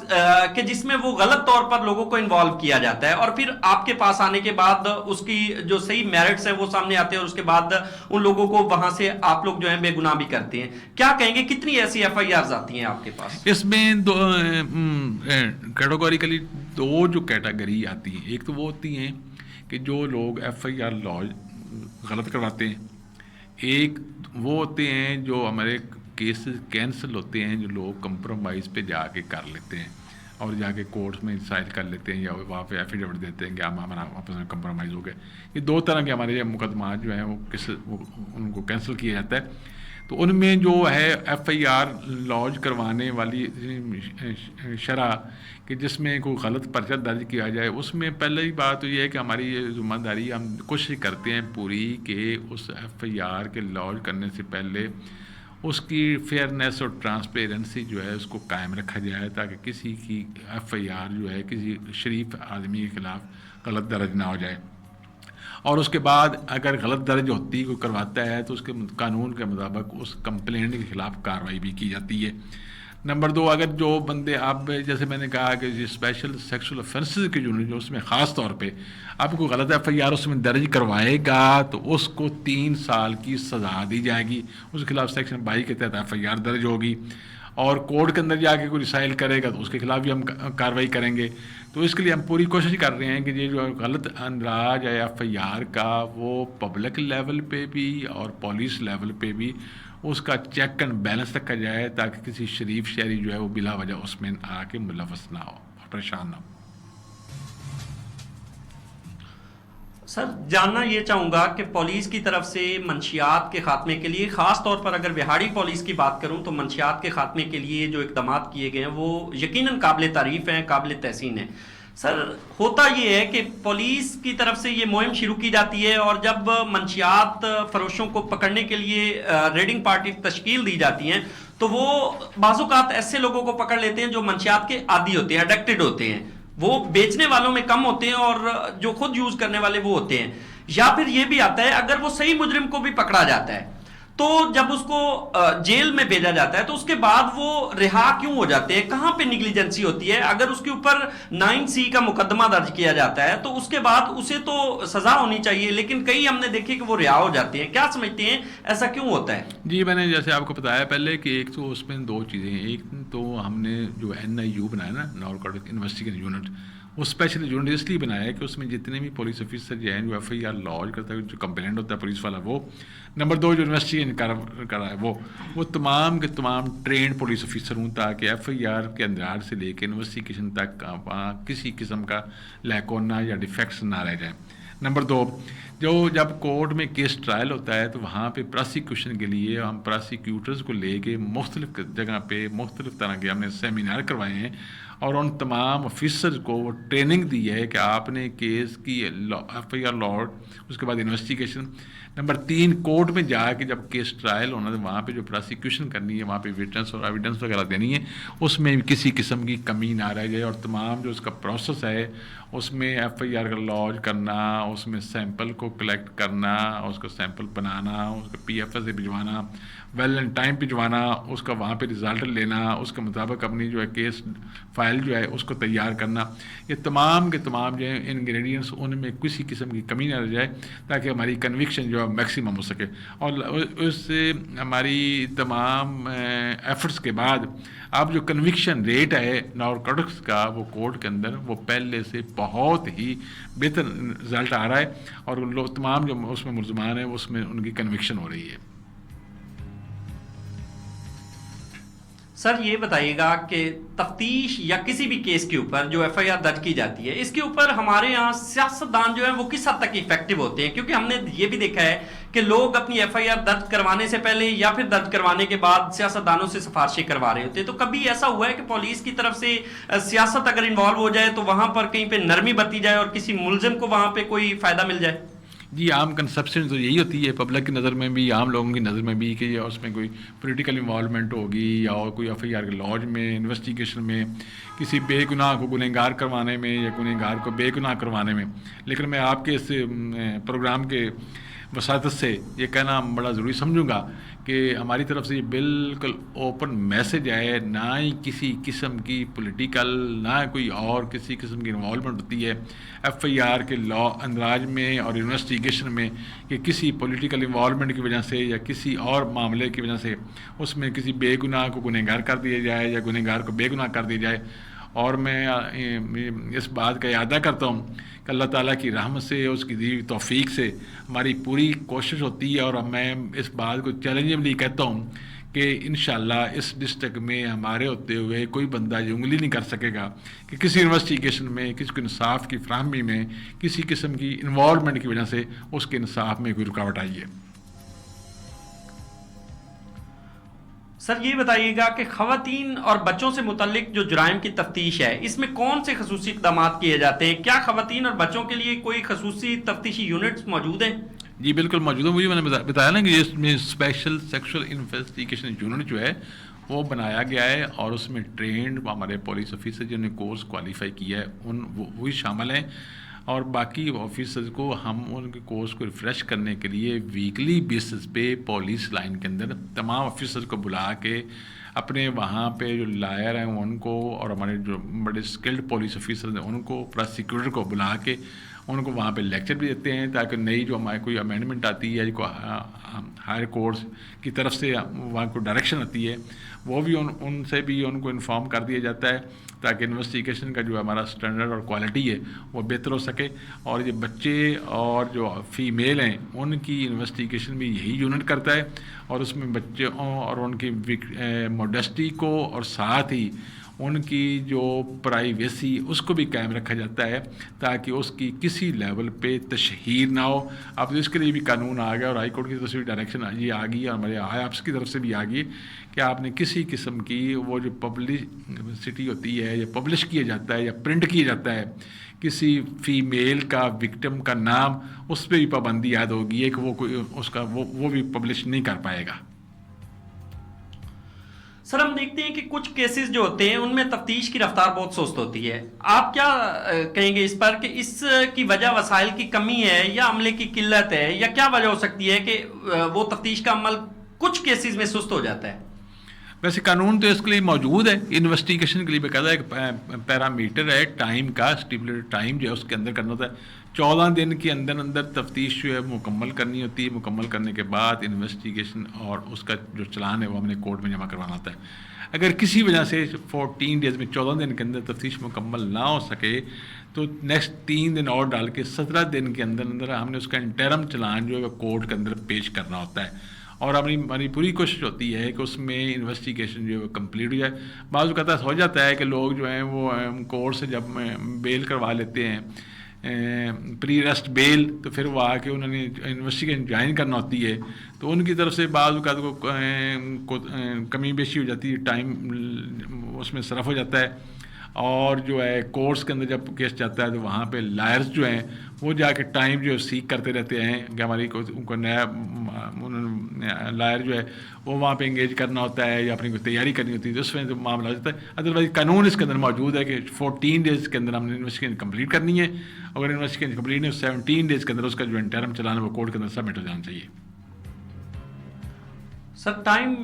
کہ جس میں وہ غلط طور پر لوگوں کو انوالو کیا جاتا ہے, اور پھر آپ کے پاس آنے کے بعد اس کی جو صحیح میرٹس ہیں وہ سامنے آتے ہیں, اور اس کے بعد ان لوگوں کو وہاں سے آپ لوگ جو ہیں بے گناہ بھی کرتے ہیں. کیا کہیں گے کتنی ایسی ایف آئی آرز آتی ہیں آپ کے پاس؟
اس میں دو کیٹیگوریکلی دو جو کیٹیگری آتی ہیں, ایک تو وہ ہوتی ہیں کہ جو لوگ ایف آئی آر لانچ غلط کرواتے ہیں, ایک وہ ہوتے ہیں جو ہمارے کیسز کینسل ہوتے ہیں جو لوگ کمپرومائز پہ جا کے کر لیتے ہیں اور جا کے کورٹس میں ڈیسائڈ کر لیتے ہیں یا وہاں پہ ایفیڈیوٹ دیتے ہیں کہ ہمارا آپس میں کمپرومائز ہو گئے. یہ دو طرح کے ہمارے مقدمات جو ہیں وہ ان کو کینسل کیا جاتا ہے. تو ان میں جو ہے ایف آئی آر لانچ کروانے والی شرح کہ جس میں کوئی غلط پرچہ درج کیا جائے, اس میں پہلی بات تو یہ ہے کہ ہماری یہ ذمہ داری ہم کوشش کرتے ہیں پوری کہ اس ایف آئی آر کے لانچ کرنے سے پہلے اس کی فیئرنیس اور ٹرانسپیرنسی جو ہے اس کو قائم رکھا جائے, تاکہ کسی کی ایف آئی آر جو ہے کسی شریف آدمی کے خلاف غلط درج نہ ہو جائے. اور اس کے بعد اگر غلط درج ہوتی کوئی کرواتا ہے تو اس کے قانون کے مطابق اس کمپلینٹ کے خلاف کارروائی بھی کی جاتی ہے. نمبر دو, اگر جو بندے آپ جیسے میں نے کہا کہ اسپیشل سیکسول افینسز کی یونٹ جو اس میں خاص طور پہ آپ کو غلط ایف آئی آر اس میں درج کروائے گا تو اس کو 3 سال کی سزا دی جائے گی, اس کے خلاف سیکشن 22 کے تحت ایف آئی آر درج ہوگی, اور کورٹ کے اندر جا کے کوئی ریسائل کرے گا تو اس کے خلاف بھی ہم کارروائی کریں گے. تو اس کے لیے ہم پوری کوشش کر رہے ہیں کہ یہ جو غلط اندراج ہے ایف آئی آر کا وہ پبلک لیول پہ بھی اور پولیس لیول پہ بھی اس کا چیک اینڈ بیلنس رکھا جائے, تاکہ کسی شریف شہری جو ہے وہ بلا وجہ اس میں آ کے ملوث نہ ہو اور پریشان نہ ہو.
سر جاننا یہ چاہوں گا کہ پولیس کی طرف سے منشیات کے خاتمے کے لیے, خاص طور پر اگر وہاڑی پولیس کی بات کروں تو منشیات کے خاتمے کے لیے جو اقدامات کیے گئے ہیں وہ یقیناً قابل تعریف ہیں, قابل تحسین ہیں. سر ہوتا یہ ہے کہ پولیس کی طرف سے یہ مہم شروع کی جاتی ہے اور جب منشیات فروشوں کو پکڑنے کے لیے ریڈنگ پارٹی تشکیل دی جاتی ہیں تو وہ بعض اوقات ایسے لوگوں کو پکڑ لیتے ہیں جو منشیات کے عادی ہوتے ہیں، اڈکٹڈ ہوتے ہیں، وہ بیچنے والوں میں کم ہوتے ہیں اور جو خود یوز کرنے والے وہ ہوتے ہیں. یا پھر یہ بھی آتا ہے اگر وہ صحیح مجرم کو بھی پکڑا جاتا ہے تو جب اس کو جیل میں بھیجا جاتا ہے تو اس کے بعد وہ رہا کیوں ہو جاتے ہیں؟ کہاں پہ نیگلیجنسی ہوتی ہے؟ اگر اس کے اوپر 9C کا مقدمہ درج کیا جاتا ہے تو اس کے بعد اسے تو سزا ہونی چاہیے، لیکن کئی ہم نے دیکھے کہ وہ رہا ہو جاتے ہیں. کیا سمجھتے ہیں ایسا کیوں ہوتا ہے؟
جی میں نے جیسے آپ کو بتایا پہلے کہ ایک تو اس میں دو چیزیں ہیں. ایک تو ہم نے جو NIU بنایا نا، نارکوٹک انویسٹیگیشن یونٹ، وہ اسپیشل یونٹ اس لیے بنایا ہے کہ اس میں جتنے بھی پولیس آفیسر جو ہیں جو FIR لانچ کرتا ہے، جو کمپلینٹ ہوتا ہے پولیس والا وہ، نمبر 2 جو انویسٹیگیشن کر رہا ہے وہ تمام کے تمام ٹرینڈ پولیس آفیسر ہوں تاکہ FIR کے اندر سے لے کے انویسٹیگیشن تک وہاں کسی قسم کا لیکونا یا ڈیفیکٹس نہ رہ جائیں. نمبر 2 جب کورٹ میں کیس ٹرائل ہوتا ہے تو وہاں پہ پراسیکیوشن کے لیے ہم پراسیکیوٹرز کو لے کے مختلف جگہ پہ مختلف طرح کے ہم نے سیمینار کروائے ہیں اور ان تمام آفیسر کو وہ ٹریننگ دی ہے کہ آپ نے کیس کی FIR لانچ، اس کے بعد انویسٹیگیشن. نمبر 3 کورٹ میں جا کے جب کیس ٹرائل ہونا ہے وہاں پہ جو پراسیکیوشن کرنی ہے، وہاں پہ وٹنس اور ایویڈنس وغیرہ دینی ہے، اس میں کسی قسم کی کمی نہ رہ جائے اور تمام جو اس کا پروسیس ہے اس میں FIR کا لانچ کرنا، اس میں سیمپل کو کلیکٹ کرنا، اس کا سیمپل بنانا، اس کو PFS سے بھجوانا، ویل اینڈ ٹائم بھجوانا، اس کا وہاں پہ رزلٹ لینا، اس کے مطابق اپنی جو ہے کیس فائل جو ہے اس کو تیار کرنا. یہ تمام کے تمام جو ہیں انگریڈینٹس ان میں کسی قسم کی کمی نہ رہ جائے تاکہ ہماری کنوکشن جو ہے میکسیمم ہو سکے. اور اس سے ہماری تمام ایفرٹس کے بعد اب جو کنوکشن ریٹ ہے نارکوٹکس کا وہ کورٹ کے اندر وہ پہلے سے بہت ہی بہتر رزلٹ آ رہا ہے اور لوگ تمام جو اس میں ملزمان ہیں اس میں ان کی کنوکشن ہو رہی ہے.
سر یہ بتائیے گا کہ تفتیش یا کسی بھی کیس کے اوپر جو FIR درج کی جاتی ہے اس کے اوپر ہمارے یہاں سیاستدان جو ہیں وہ کس حد تک افیکٹو ہوتے ہیں؟ کیونکہ ہم نے یہ بھی دیکھا ہے کہ لوگ اپنی FIR درج کروانے سے پہلے یا پھر درج کروانے کے بعد سیاستدانوں سے سفارشیں کروا رہے ہوتے ہیں. تو کبھی ایسا ہوا ہے کہ پولیس کی طرف سے سیاست اگر انوالو ہو جائے تو وہاں پر کہیں پہ نرمی برتی جائے اور کسی ملزم کو وہاں پہ کوئی فائدہ مل جائے؟
جی عام کنسپشن تو یہی ہوتی ہے پبلک کی نظر میں بھی، عام لوگوں کی نظر میں بھی، کہ اس میں کوئی پولیٹیکل انوالومنٹ ہوگی یا کوئی FIR کے لانچ میں، انویسٹیگیشن میں، کسی بے گناہ کو گنہگار کروانے میں یا گنہگار کو بے گناہ کروانے میں. لیکن میں آپ کے اس پروگرام کے وساطت سے یہ کہنا بڑا ضروری سمجھوں گا کہ ہماری طرف سے یہ بالکل اوپن میسج ہے، نہ ہی کسی قسم کی پولیٹیکل نہ کوئی اور کسی قسم کی انوالومنٹ ہوتی ہے FIR کے لا اندراج میں اور انویسٹیگیشن میں کہ کسی پولیٹیکل انوالومنٹ کی وجہ سے یا کسی اور معاملے کی وجہ سے اس میں کسی بے گناہ کو گنہگار کر دیا جائے یا گنہگار کو بے گناہ کر دیا جائے. اور میں اس بات کا اعادہ کرتا ہوں کہ اللہ تعالیٰ کی رحمت سے، اس کی دی ہوئی توفیق سے ہماری پوری کوشش ہوتی ہے اور میں اس بات کو چیلنجبلی کہتا ہوں کہ انشاءاللہ اس ڈسٹرکٹ میں ہمارے ہوتے ہوئے کوئی بندہ یہ انگلی نہیں کر سکے گا کہ کسی انویسٹیگیشن میں، کسی کو انصاف کی فراہمی میں کسی قسم کی انوالومنٹ کی وجہ سے اس کے انصاف میں کوئی رکاوٹ آئی ہے.
سر یہ بتائیے گا کہ خواتین اور بچوں سے متعلق جو جرائم کی تفتیش ہے اس میں کون سے خصوصی اقدامات کیے جاتے ہیں؟ کیا خواتین اور بچوں کے لیے کوئی خصوصی تفتیشی یونٹس موجود ہیں؟
جی بالکل موجود ہے. مجھے میں نے بتایا نا کہ اس میں اسپیشل سیکشل انویسٹیگیشن یونٹ جو ہے وہ بنایا گیا ہے اور اس میں ٹرینڈ ہمارے پولیس آفیسر جنہوں نے کورس کوالیفائی کیا ہے وہی شامل ہیں اور باقی آفیسرز کو ہم ان کے کورس کو ریفریش کرنے کے لیے ویکلی بیسس پہ پولیس لائن کے اندر تمام آفیسرز کو بلا کے اپنے وہاں پہ جو لائر ہیں ان کو اور ہمارے جو بڑے اسکلڈ پولیس آفیسرز ہیں ان کو پراسیکیوٹر کو بلا کے ان کو وہاں پہ لیکچر بھی دیتے ہیں تاکہ نئی جو ہماری کوئی امینڈمنٹ آتی ہے جو ہائر کورٹس کی طرف سے وہاں کو ڈائریکشن آتی ہے وہ بھی ان سے بھی ان کو انفارم کر دیا جاتا ہے تاکہ انویسٹیگیشن کا جو ہمارا اسٹینڈرڈ اور کوالٹی ہے وہ بہتر ہو سکے. اور یہ بچے اور جو فیمیل ہیں ان کی انویسٹیگیشن بھی یہی یونٹ کرتا ہے اور اس میں بچوں اور ان کی موڈسٹی کو اور ساتھ ہی ان کی جو پرائیویسی اس کو بھی قائم رکھا جاتا ہے تاکہ اس کی کسی لیول پہ تشہیر نہ ہو. اب اس کے لیے بھی قانون آ گیا اور ہائی کورٹ کی طرف سے بھی ڈائریکشن یہ آ گئی اور ہمارے آیاپس کی طرف سے بھی آ گئی کہ آپ نے کسی قسم کی وہ جو پبلسٹی ہوتی ہے یا پبلش کیا جاتا ہے یا پرنٹ کیا جاتا ہے کسی فیمیل کا وکٹم کا نام اس پہ بھی پابندی عائد ہوگی ہے کہ وہ کوئی اس کا وہ بھی پبلش نہیں کر پائے گا.
سر ہم دیکھتے ہیں کہ کچھ کیسز جو ہوتے ہیں ان میں تفتیش کی رفتار بہت سست ہوتی ہے. آپ کیا کہیں گے اس پر کہ اس کی وجہ وسائل کی کمی ہے یا عملے کی قلت ہے یا کیا وجہ ہو سکتی ہے کہ وہ تفتیش کا عمل کچھ کیسز میں سست ہو جاتا ہے؟
ویسے قانون تو اس کے لیے موجود ہے. انویسٹیگیشن کے لیے باقاعدہ ایک پیرامیٹر ہے ٹائم کا، اسٹیپولیٹڈ ٹائم جو ہے اس کے اندر کرنا ہوتا ہے. 14 دن کے اندر تفتیش جو ہے مکمل کرنی ہوتی ہے. مکمل کرنے کے بعد انویسٹیگیشن اور اس کا جو چلان ہے وہ ہم نے کورٹ میں جمع کروانا ہوتا ہے. اگر کسی وجہ سے 14 ڈیز میں 14 دن کے اندر تفتیش مکمل نہ ہو سکے تو نیکسٹ 3 دن اور ڈال کے 17 دن کے اندر ہم نے اس کا انٹرم چلان جو ہے وہ کورٹ کے اندر پیش کرنا ہوتا ہے. اور ہماری پوری کوشش ہوتی ہے کہ اس میں انویسٹیگیشن جو ہے وہ کمپلیٹ ہو جائے. بعض اوقات ایسا ہو جاتا ہے کہ لوگ جو ہیں وہ کورٹ سے جب بیل کروا لیتے ہیں پری ریسٹ بیل تو پھر وہ آ کے انہوں نے انویسٹیگیشن جوائن کرنا ہوتی ہے تو ان کی طرف سے بعض اوقات کو کمی بیشی ہو جاتی ہے، ٹائم اس میں صرف ہو جاتا ہے. اور جو ہے کورٹس کے اندر جب کیس جاتا ہے تو وہاں پہ لائرز جو ہیں وہ جا کے ٹائم جو ہے سیک کرتے رہتے ہیں کہ ہماری ان کو نیا لائر جو ہے وہ وہاں پہ انگیج کرنا ہوتا ہے یا اپنی کوئی تیاری کرنی ہوتی ہے تو اس میں معاملہ ہو جاتا ہے. ادروائز قانون اس کے اندر موجود ہے کہ 14 ڈیز کے اندر ہم نے انویسٹیگیشن کمپلیٹ کرنی ہے. اگر انویسٹیگیشن کمپلیٹ نہیں 17 ڈیز کے اندر اس کا جو انٹرم چلانا ہے وہ کورٹ کے اندر سبمٹ ہو جانا چاہیے.
سر ٹائم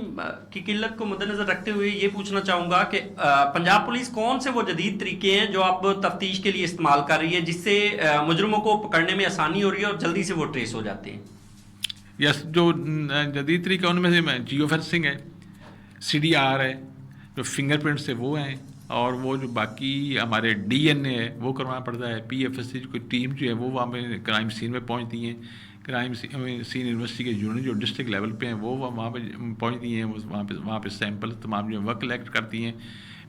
کی قلت کو مد نظر رکھتے ہوئے یہ پوچھنا چاہوں گا کہ پنجاب پولیس کون سے وہ جدید طریقے ہیں جو اب تفتیش کے لیے استعمال کر رہی ہے جس سے مجرموں کو پکڑنے میں آسانی ہو رہی ہے اور جلدی سے وہ ٹریس ہو جاتے ہیں؟
یس، جو جدید طریقہ ان میں سے جیو فینسنگ ہے، CDR ہے، جو فنگر پرنٹس ہے وہ ہیں، اور وہ جو باقی ہمارے DNA ہے وہ کروانا پڑتا ہے. PFS کی کوئی ٹیم جو ہے وہ وہاں پہ کرائم سین میں پہنچتی ہیں. کرائم سین انویسٹیگیشن یونٹ جو ڈسٹرکٹ لیول پہ ہیں وہ وہاں پہ پہنچتی ہیں. وہاں پہ سیمپل تمام جو وہ کلیکٹ کرتی ہیں،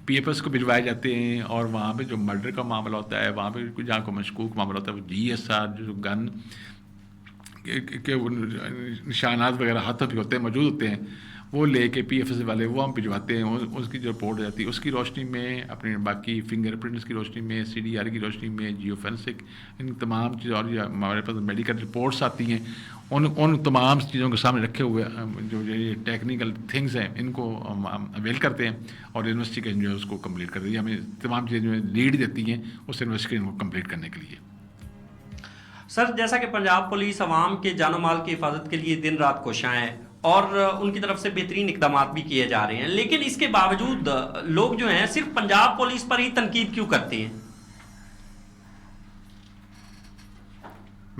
PFS کو بھجوائے جاتے ہیں. اور وہاں پہ جو مرڈر کا معاملہ ہوتا ہے وہاں پہ جہاں کو مشکوک معاملہ ہوتا ہے وہ GSR جو گن کے نشانات وغیرہ ہاتھوں پہ ہوتے ہیں موجود ہوتے ہیں وہ لے کے PFS والے وہ ہم بھجواتے ہیں. اس کی جو رپورٹ ہو جاتی ہے اس کی روشنی میں، اپنے باقی فنگر پرنٹس کی روشنی میں، CDR کی روشنی میں، جیو فینسک، ان تمام چیزوں اور ہمارے پاس میڈیکل رپورٹس آتی ہیں ان تمام چیزوں کے سامنے رکھے ہوئے جو یہ ٹیکنیکل تھنگس ہیں ان کو ہم اویل کرتے ہیں اور انویسٹیگیشن جو ہے اس کو کمپلیٹ کر دی. ہمیں تمام چیزیں جو لیڈ دیتی ہیں اس انویسٹیگیشن کو کمپلیٹ کرنے کے لیے.
سر جیسا کہ پنجاب پولیس عوام کے جان و مال کی حفاظت کے لیے دن رات کوشاں ہے اور ان کی طرف سے بہترین اقدامات بھی کیے جا رہے ہیں، لیکن اس کے باوجود لوگ جو ہیں صرف پنجاب پولیس پر ہی تنقید کیوں کرتے ہیں؟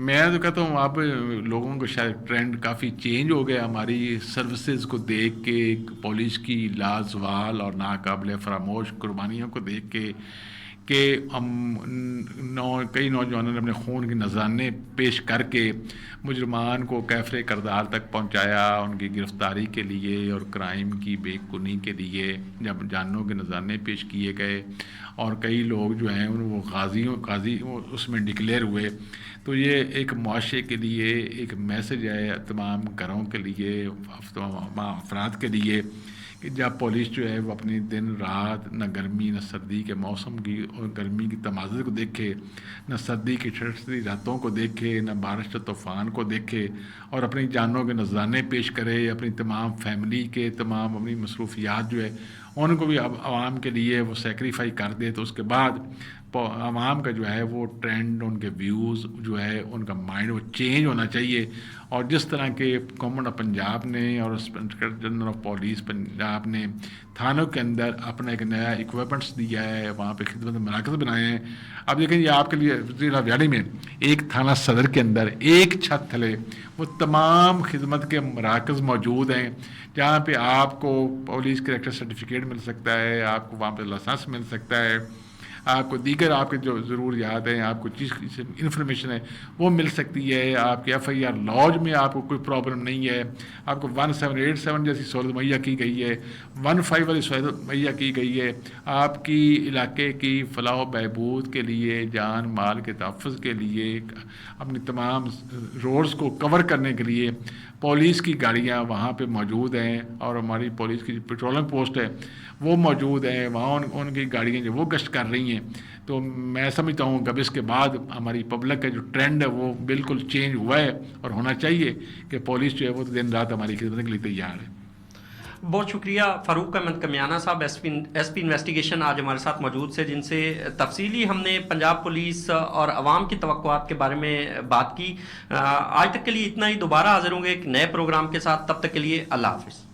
میں تو کہتا ہوں آپ لوگوں کو شاید ٹرینڈ کافی چینج ہو گیا ہماری سروسز کو دیکھ کے، پولیس کی لازوال اور ناقابل فراموش قربانیوں کو دیکھ کے کہ ہم کئی نوجوانوں نے اپنے خون کے نذرانے پیش کر کے مجرمان کو کیفر کردار تک پہنچایا ان کی گرفتاری کے لیے اور کرائم کی بے کنی کے لیے جب جانوں کے نذرانے پیش کیے گئے اور کئی لوگ جو ہیں وہ غازی اس میں ڈکلیئر ہوئے. تو یہ ایک معاشرے کے لیے ایک میسج ہے تمام گھروں کے لیے، تمام افراد کے لیے کہ جب پولیس جو ہے وہ اپنی دن رات نہ گرمی نہ سردی کے موسم کی اور گرمی کی تمازن کو دیکھے، نہ سردی کی چھٹتی راتوں کو دیکھے، نہ بارش و طوفان کو دیکھے اور اپنی جانوں کے نذرانے پیش کرے، اپنی تمام فیملی کے تمام اپنی مصروفیات جو ہے ان کو بھی اب عوام کے لیے وہ سیکریفائی کر دے، تو اس کے بعد عوام کا جو ہے وہ ٹرینڈ، ان کے ویوز جو ہے ان کا مائنڈ وہ چینج ہونا چاہیے. اور جس طرح کے گورنمنٹ آف پنجاب نے اور inspector general of police Punjab نے تھانوں کے اندر اپنا ایک نیا اکوپمنٹس دیا ہے، وہاں پہ خدمت مراکز بنائے ہیں. اب دیکھیں یہ آپ کے لیے ضلع ویاڑی میں ایک تھانہ صدر کے اندر ایک چھت تھلے وہ تمام خدمت کے مراکز موجود ہیں جہاں پہ آپ کو پولیس کریکٹر سرٹیفکیٹ مل سکتا ہے، آپ کو وہاں پہ لائسنس مل سکتا ہے، آپ کو دیگر آپ کے جو ضروریات ہیں، آپ کو چیز کی انفارمیشن ہے وہ مل سکتی ہے. آپ کے FIR لاج میں آپ کو کوئی پرابلم نہیں ہے. آپ کو 1787 جیسی سہولت مہیا کی گئی ہے، 15 والی سہولت مہیا کی گئی ہے. آپ کی علاقے کی فلاح و بہبود کے لیے، جان مال کے تحفظ کے لیے، اپنی تمام روڈز کو کور کرنے کے لیے پولیس کی گاڑیاں وہاں پہ موجود ہیں، اور ہماری پولیس کی پیٹرولنگ پوسٹ ہے وہ موجود ہیں وہاں. ان کی گاڑیاں جو وہ گشت کر رہی ہیں. تو میں سمجھتا ہوں کہ اب اس کے بعد ہماری پبلک کا جو ٹرینڈ ہے وہ بالکل چینج ہوا ہے، اور ہونا چاہیے کہ پولیس جو ہے وہ دن رات ہماری خدمت کے لیے تیار ہے.
بہت شکریہ فاروق احمد کمیانہ صاحب، ایس پی انویسٹیگیشن آج ہمارے ساتھ موجود سے، جن سے تفصیلی ہم نے پنجاب پولیس اور عوام کی توقعات کے بارے میں بات کی. آج تک کے لیے اتنا ہی. دوبارہ حاضر ہوں گے ایک نئے پروگرام کے ساتھ. تب تک کے لیے اللہ حافظ.